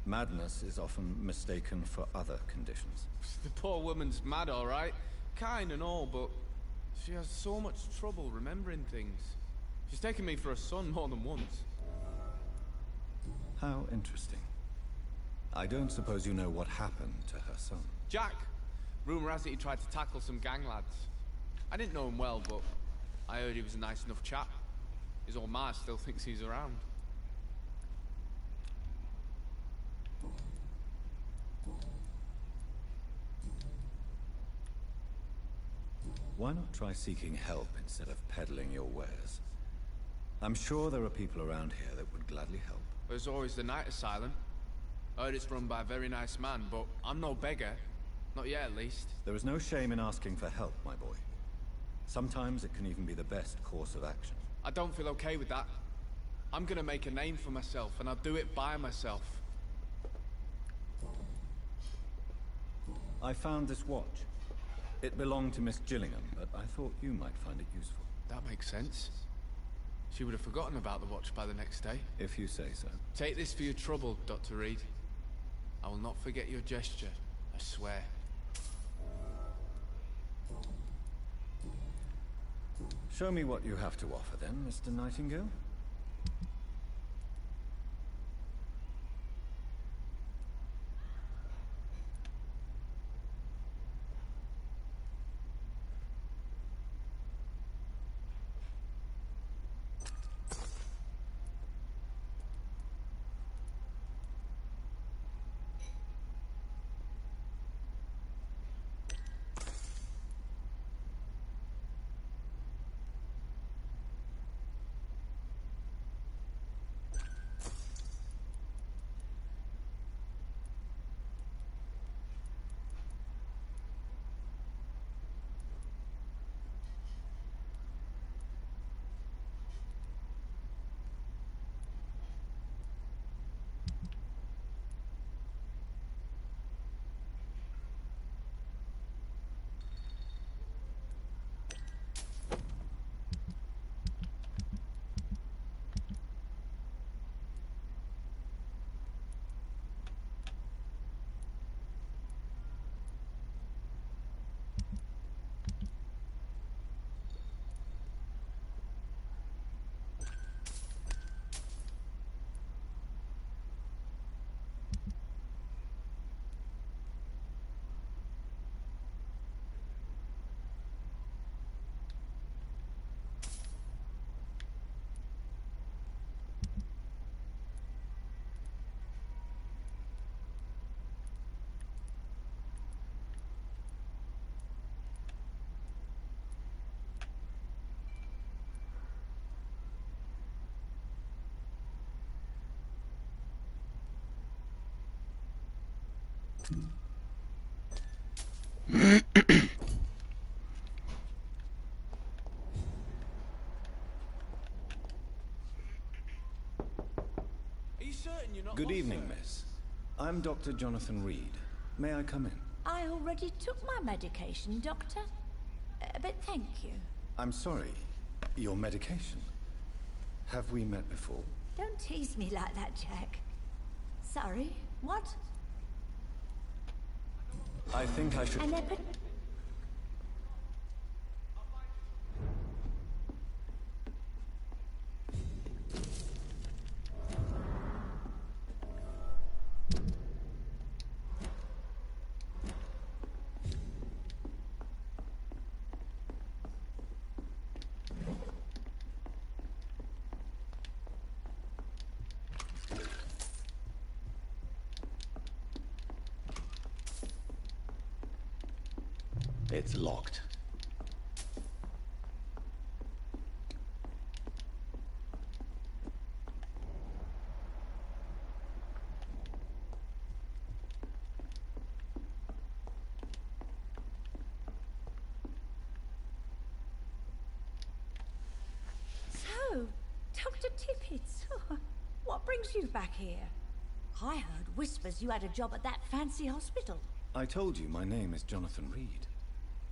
Madness is often mistaken for other conditions. The poor woman's mad, all right. Kind and all, but she has so much trouble remembering things. She's taken me for a son more than once. How interesting. I don't suppose you know what happened to her son. Jack! Rumor has it he tried to tackle some gang lads. I didn't know him well, but I heard he was a nice enough chap. His old ma still thinks he's around. Why not try seeking help instead of peddling your wares? I'm sure there are people around here that would gladly help. There's always the night asylum. I heard it's run by a very nice man, but I'm no beggar. Not yet, at least. There is no shame in asking for help, my boy. Sometimes it can even be the best course of action. I don't feel okay with that. I'm gonna make a name for myself, and I'll do it by myself. I found this watch. It belonged to Miss Gillingham, but I thought you might find it useful. That makes sense. She would have forgotten about the watch by the next day. If you say so. Take this for your trouble, Dr. Reed. I will not forget your gesture, I swear. Show me what you have to offer then, Mr. Nightingale. Good evening, miss. I'm Dr. Jonathan Reed. May I come in? I already took my medication, Doctor. But thank you. I'm sorry. Your medication? Have we met before? Don't tease me like that, Jack. Sorry, what? I think I should... It's locked. So, Dr. Tippets, what brings you back here? I heard whispers you had a job at that fancy hospital. I told you my name is Jonathan Reed.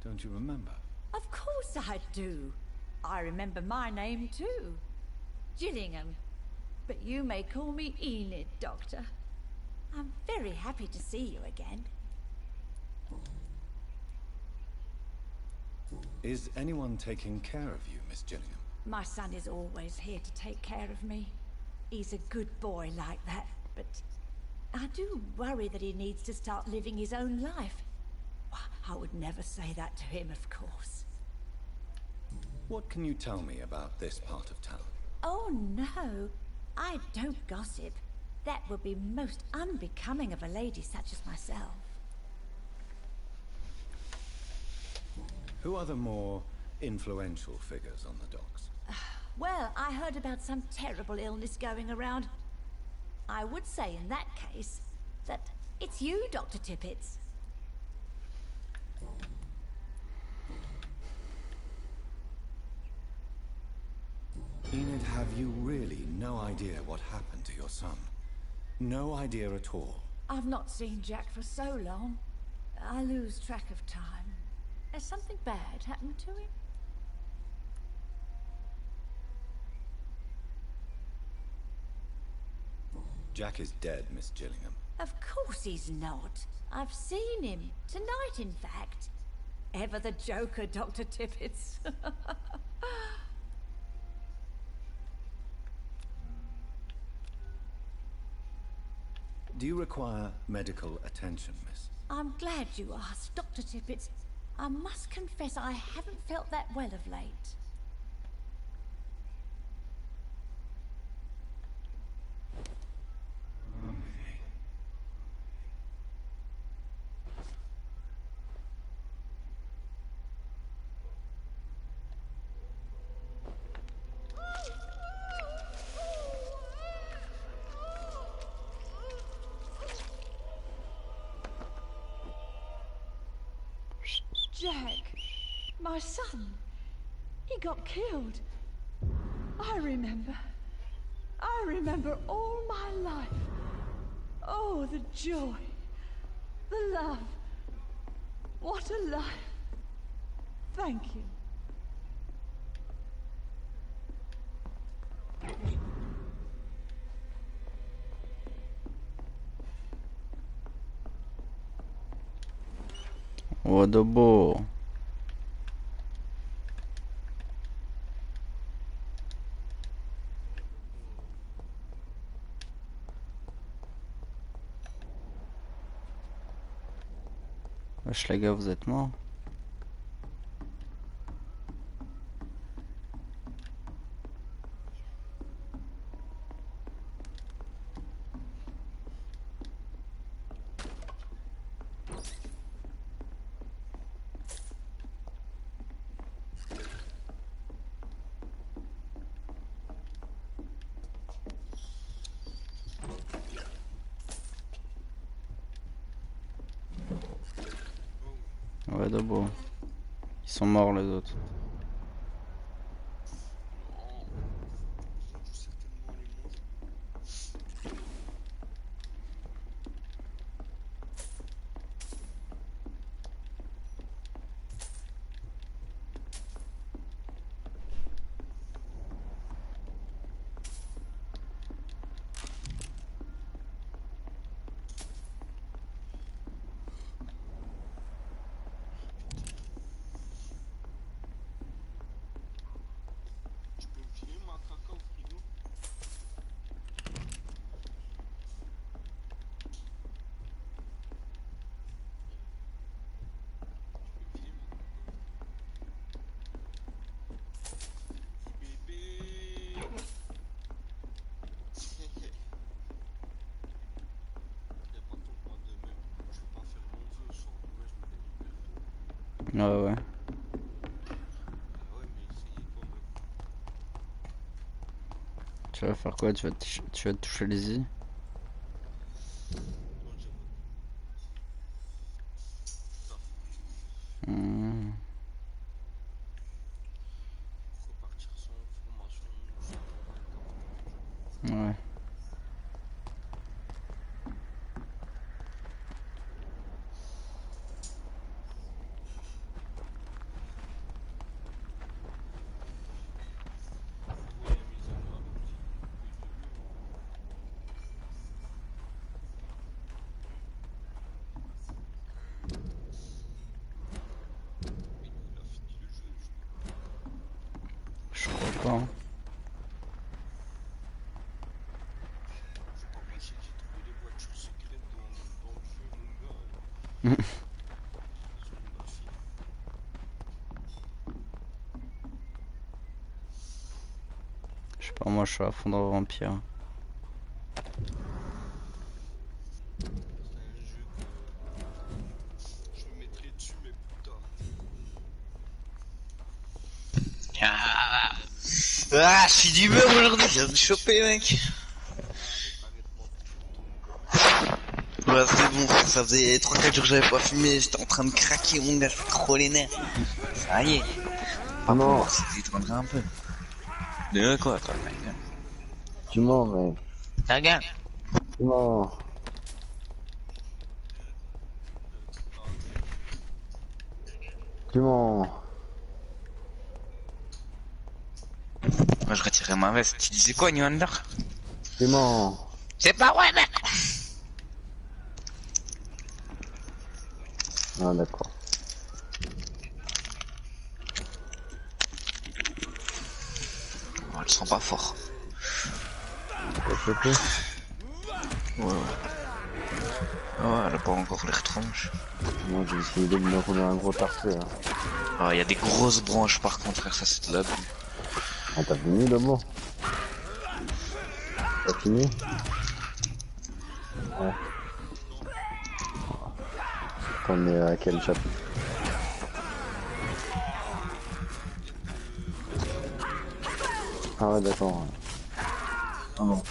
Don't you remember? Of course I do. I remember my name too. Gillingham. But you may call me Enid, Doctor. I'm very happy to see you again. Is anyone taking care of you, Miss Gillingham? My son is always here to take care of me. He's a good boy like that, but I do worry that he needs to start living his own life. I would never say that to him, of course. What can you tell me about this part of town? Oh, no. I don't gossip. That would be most unbecoming of a lady such as myself. Who are the more influential figures on the docks? Well, I heard about some terrible illness going around. I would say in that case that it's you, Dr. Tippets. Enid, have you really no idea what happened to your son? No idea at all? I've not seen Jack for so long. I lose track of time. Has something bad happened to him? Jack is dead, Miss Gillingham. Of course he's not. I've seen him. Tonight, in fact. Ever the joker, Dr. Tippets. Do you require medical attention, miss? I'm glad you asked, Dr. Tippets. I must confess I haven't felt that well of late. Jack, my son, he got killed. I remember all my life. Oh, the joy, the love. What a life. Thank you. Odobo. Wesh les gars, vous êtes morts? Ouais, d'abord. Ils sont morts les autres. Ouais. Tu vas faire quoi? Tu vas te toucher les yeux? Ouais. Je crois pas. Je sais pas, moi je suis à fond dans Vampyr. Ah, je suis d'humeur aujourd'hui, je viens de choper, mec. Ouais, c'est bon, frère, ça faisait 3-4 jours que j'avais pas fumé, j'étais en train de craquer, mon gars, j'avais trop les nerfs. Ça y est. Pas pour voir si tu détendrais un peu. De quoi, toi, ta gueule? Tu mens, mec. Ta gueule. Tu mens. Tu mens. Moi, je retirais ma veste. Tu disais quoi, New Under? Tu mens. C'est pas vrai, mec. Ah, d'accord. Oh, elle sent pas fort. T'as chopé? Ouais. Ouais, elle a pas encore l'air tronche. Moi, j'ai essayé de me rouler un gros tarpé, là. Ah, y a des grosses branches, par contre, frère, ça c'est de la bulle. Ah, t'as fini, d'abord? T'as fini? Ouais. T'en es à quel chapitre? Ah ouais, d'accord. Ah non,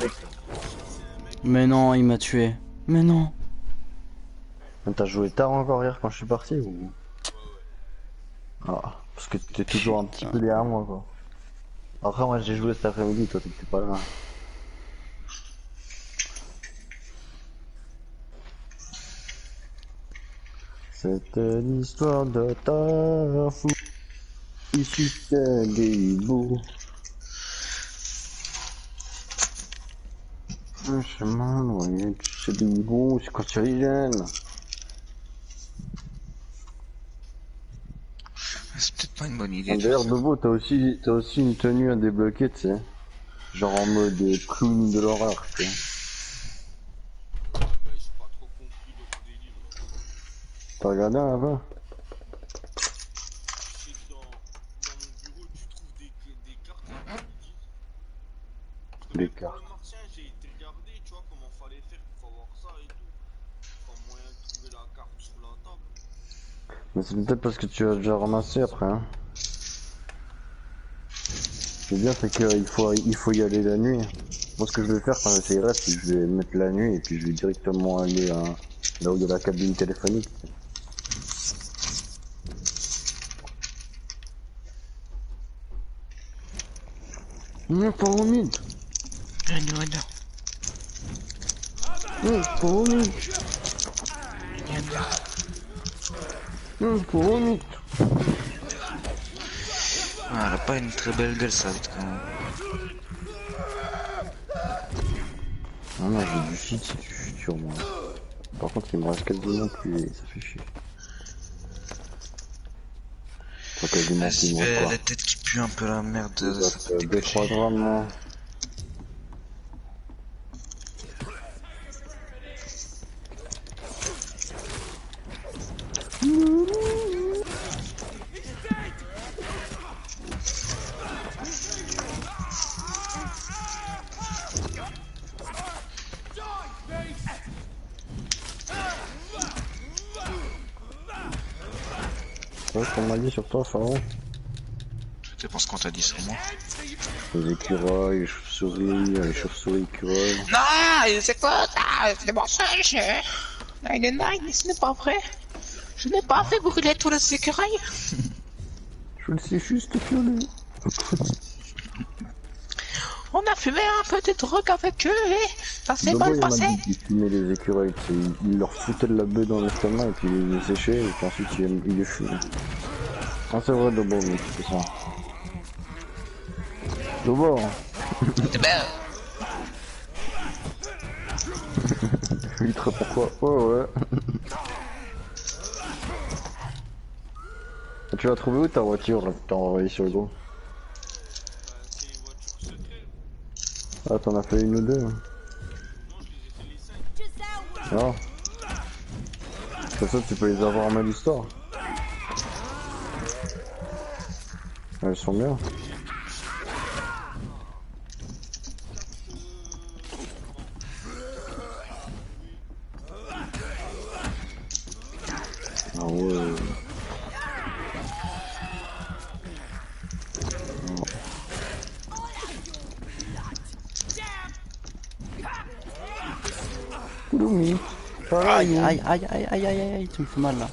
Mais non, il m'a tué. Mais non. t'as joué tard encore hier quand je suis parti ou? Ah, parce que t'es toujours un petit peu derrière moi, quoi. Après, moi j'ai joué cet après-midi, toi t'étais pas là. C'était l'histoire de ta fou. Ici c'est des hiboux. Un chemin noyé, c'est des hiboux, c'est cancérigène. C'est peut-être pas une bonne idée. D'ailleurs, Bobo, t'as aussi une tenue à débloquer, tu sais. Genre en mode clown de l'horreur, tu sais. T'as regardé un peu? Des cartes. J'ai été regarder, tu vois, comment fallait faire pour avoir ça et tout. Pas moyen de trouver la carte sur la table. Mais c'est peut-être parce que tu as déjà ramassé après, hein. Le bien c'est qu'il faut y aller la nuit. Moi ce que je vais faire quand j'essayerai, c'est que je vais mettre la nuit et puis je vais directement aller là où il y a la cabine téléphonique. Non, pas au mythe. Non, pas au mythe. Non, pas au mythe. Ah, elle a pas une très belle gueule, ça, vite, quand même. Ah non, j'ai du site, c'est du futur, moi. Par contre, il me reste quasiment plus, et ça fait chier. Faut quasiment plus moi, quoi. La tête qui pue un peu la merde, il ça fait reste 2-3 grammes, moi. Ouais, ce qu'on m'a dit sur toi, Pharaon. Tu penses qu'on t'a dit sur moi? Les écureuils, les chauves-souris, écureuils. Non, c'est quoi ça? C'est des mensonges. Non, ce n'est pas vrai. Je n'ai pas fait brûler tous les écureuils. Je le sais juste violer. On a fumé un peu de drogue avec eux et ça s'est mal passé. Il fumait les écureuils, il leur foutait de la bœuf dans l'estomac et puis il les séchait et puis ensuite il les fumait. Ah c'est vrai Dobo, mais c'est ça. Dobo. C'est bien. Il te répond quoi? Oh ouais. Tu l'as trouvé où ta voiture là que t'as envoyé sur le dos? Ah t'en as fait une ou deux? Non. Comme ça tu peux les avoir en main d'histoire. Elles sont bien. Ah ouais. Kouloumi. Aïe aïe aïe aïe aïe aïe aïe, tu me fais mal là.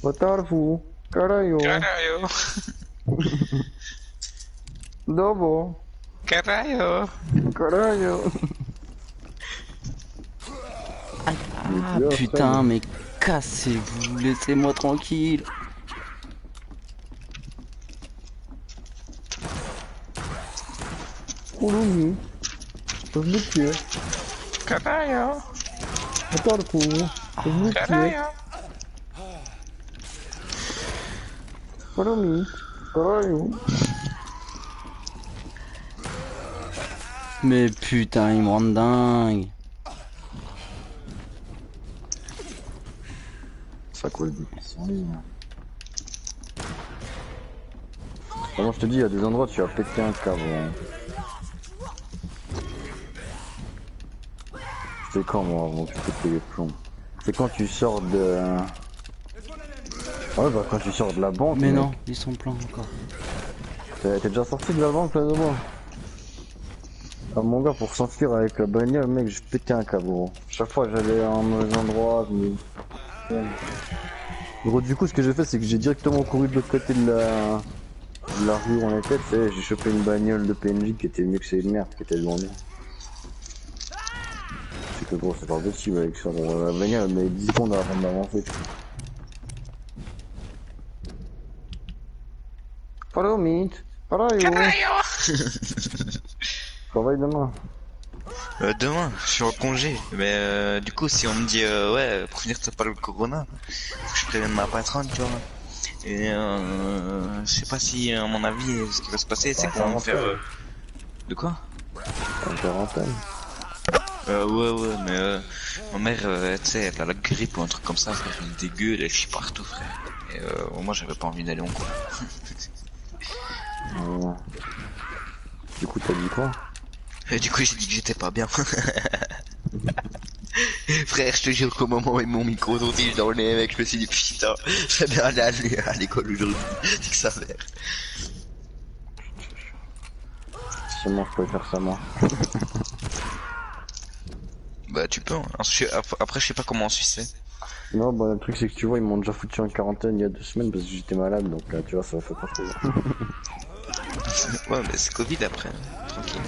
Watarfu. Karayo. Carayo. Dobo. Carayo. Carayo. Ah putain, mais cassez-vous, laissez-moi tranquille. Kouloumi. Je veux te tuer. Carayo. Watarfu. Je veux te tuer. Carayo. Kouloumi. Carayo. Mais putain, il me rend dingue. Ça colle des pistes en ligne. Comment je te dis, il y a des endroits où tu vas péter un câble. Hein. C'est quand moi avant que tu pètes les plombs? C'est quand tu sors de... Ouais bah quand tu sors de la banque. Mais mec. non, ils sont pleins encore. T'es déjà sorti de la banque là de moi? Ah mon gars, pour s'enfuir avec la bagnole, mec, je pétais un câble gros. Chaque fois j'allais à un mauvais endroit, Gros, du coup, ce que j'ai fait, c'est que j'ai directement couru de l'autre côté de la rue où on était, tu sais, j'ai chopé une bagnole de PNJ qui était mieux que ces merdes, qui était devant nous. C'est que gros, c'est pas possible avec ça, gros. La bagnole, mais 10 secondes avant d'avancer. Follow me, follow you. Travaille demain. Demain, je suis en congé, mais du coup, si on me dit ouais, prévenir t'as pas le corona, faut que je prévienne ma patronne, tu vois. Et je sais pas si, à mon avis, ce qui va se passer, c'est qu'on va faire. De quoi? En quarantaine. Ouais, mais ma mère, tu sais, elle a la grippe ou un truc comme ça, frère, elle est dégueu, elle chie partout, frère. Et moi, j'avais pas envie d'aller en cours. Du coup, t'as dit quoi? Et du coup, j'ai dit que j'étais pas bien. Frère, je te jure qu'au moment où mon micro tige dans le nez, mec, je me suis dit putain, ça bien aller à l'école aujourd'hui. C'est que ça va. Si moi je peux faire ça moi. Bah tu peux, hein. Après je sais pas comment en Suisse c'est. Non bah le truc c'est que tu vois ils m'ont déjà foutu en quarantaine il y a 2 semaines parce que j'étais malade donc tu vois ça fait pas trop. Ouais, mais c'est Covid après, tranquille.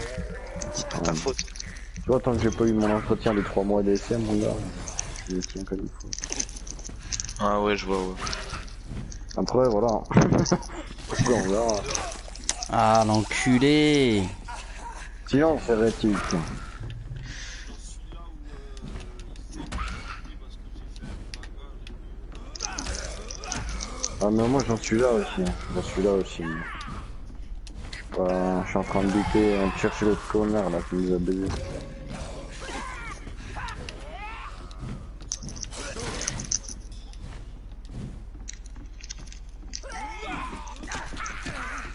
C'est pas ta faute. Tu vois, tant que j'ai pas eu mon entretien des 3 mois d'essai, mon gars, je le tiens comme il faut. Ah ouais, je vois, ouais. Après, voilà. Après, on verra. Ah, l'enculé. Sinon, c'est rétique. Ah, mais moi, j'en suis là aussi. J'en suis là aussi. Je suis en train de buter, de chercher l'autre connard là qui nous a baisé.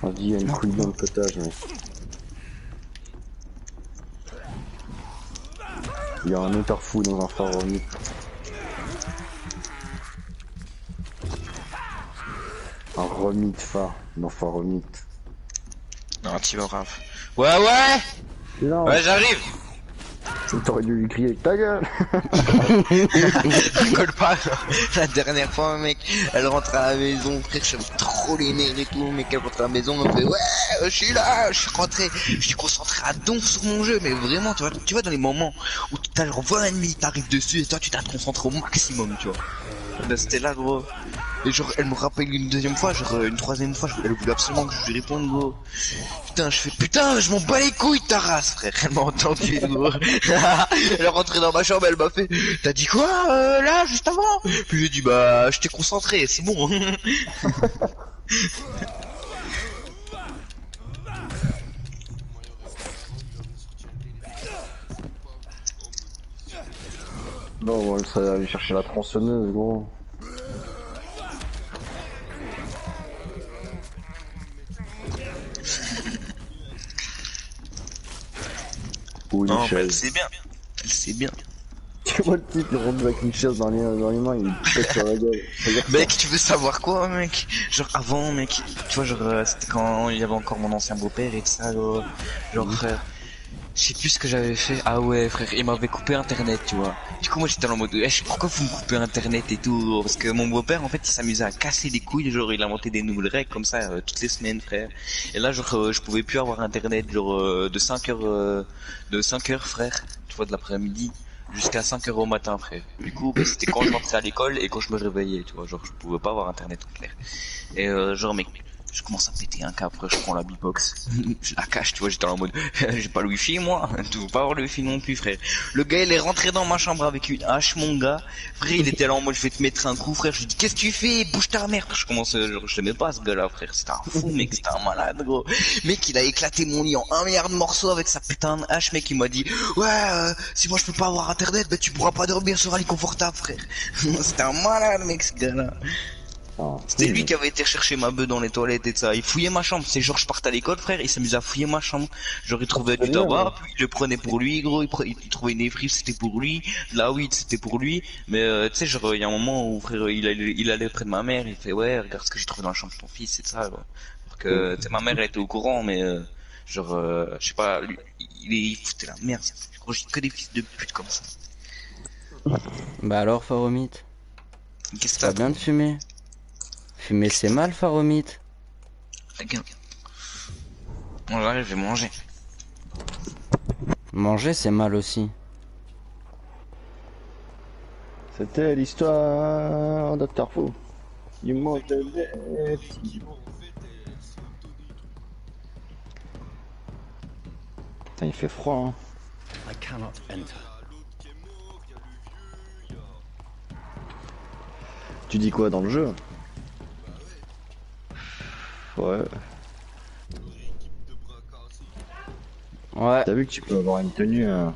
On dit il y a une couille dans le potage, mais. Il y a un auteur fou dans un pharaonique. Un remite phare dans pharaonique. Non, tu vas grave. Ouais, ouais! Non. Ouais, j'arrive! T'aurais dû lui crier ta gueule. Rigole pas. La dernière fois, mec, elle rentre à la maison, frère, je suis trop les nerfs et tout, mec, elle rentre à la maison, elle me fait ouais, je suis là, je suis rentré, je suis concentré à donf sur mon jeu, mais vraiment, tu vois dans les moments où t'as genre 20 ennemis, t'arrives dessus et toi tu t'as concentré au maximum, tu vois. Là, c'était là, gros. Et genre, elle me rappelle une deuxième fois, genre une troisième fois, elle voulait absolument que je lui réponde, gros. Putain, je fais putain, je m'en bats les couilles ta race, frère. Elle m'a entendu, gros. Elle est rentrée dans ma chambre, elle m'a fait, t'as dit quoi là, juste avant? Puis j'ai dit, bah, je t'ai concentré, c'est bon. Non, on serait allé chercher la tronçonneuse, gros. Ou une Non, mais chaise. elle sait bien. Elle sait bien. Tu vois le type, il rentre avec une chaise dans les mains, il pète sur la gueule. Mec, tu veux savoir quoi, mec? Genre avant, mec, tu vois, genre c'était quand il y avait encore mon ancien beau-père et tout ça, genre frère. Je sais plus ce que j'avais fait. Ah ouais, frère, il m'avait coupé internet, tu vois. Du coup, moi j'étais en mode, pourquoi vous me coupez internet et tout? Parce que mon beau-père, en fait, il s'amusait à casser les couilles, genre il inventait des nouvelles règles comme ça toutes les semaines, frère. Et là, genre, je pouvais plus avoir internet, genre de 5 heures, frère, tu vois, de l'après-midi. Jusqu'à 5 heures au matin, frère. Du coup, bah, c'était quand je rentrais à l'école et quand je me réveillais, tu vois. Genre, je pouvais pas avoir internet en clair. Et genre, mec, je commence à péter un câble, après je prends la beatbox, je la cache, tu vois, j'étais en mode, j'ai pas le wifi moi, tu veux pas avoir le wifi non plus, frère. Le gars, il est rentré dans ma chambre avec une hache, mon gars. Frère, il était là en mode, je vais te mettre un coup, frère. Je lui dis, qu'est-ce que tu fais? Bouge ta merde. Je commence, genre, je l'aimais pas, ce gars-là, frère. C'était un fou, mec, c'était un malade, gros. Mec, il a éclaté mon lit en 1 milliard de morceaux avec sa putain de hache, mec, il m'a dit, ouais, si moi je peux pas avoir internet, bah tu pourras pas dormir sur un lit confortable, frère. C'était un malade, mec, ce gars-là. C'était lui qui avait été chercher ma bœuf dans les toilettes et tout ça. Il fouillait ma chambre. C'est genre je partais à l'école, frère, il s'amusait à fouiller ma chambre. Genre il trouvait du tabac, puis il le prenait pour lui, gros. Il trouvait une néfrite, c'était pour lui. De la weed, c'était pour lui. Mais tu sais, genre il y a un moment où frère, il allait près de ma mère. Il fait ouais, regarde ce que j'ai trouvé dans la chambre de ton fils, c'est ça. Gros. Alors que tu sais, ma mère elle était au courant, mais genre je sais pas, lui, il foutait la merde. Gros, j'ai que des fils de pute comme ça. Bah alors, Faromite, Qu'est-ce que t'as bien de fumer? Fumer c'est mal, Faromite. Regarde. Bon, j'arrive, je vais manger. Manger c'est mal aussi. C'était l'histoire de Tarfou. Du monde des petits. Putain, il fait froid, hein. I cannot enter. Tu dis quoi dans le jeu? Ouais. Ouais. T'as vu que tu peux avoir une tenue, hein.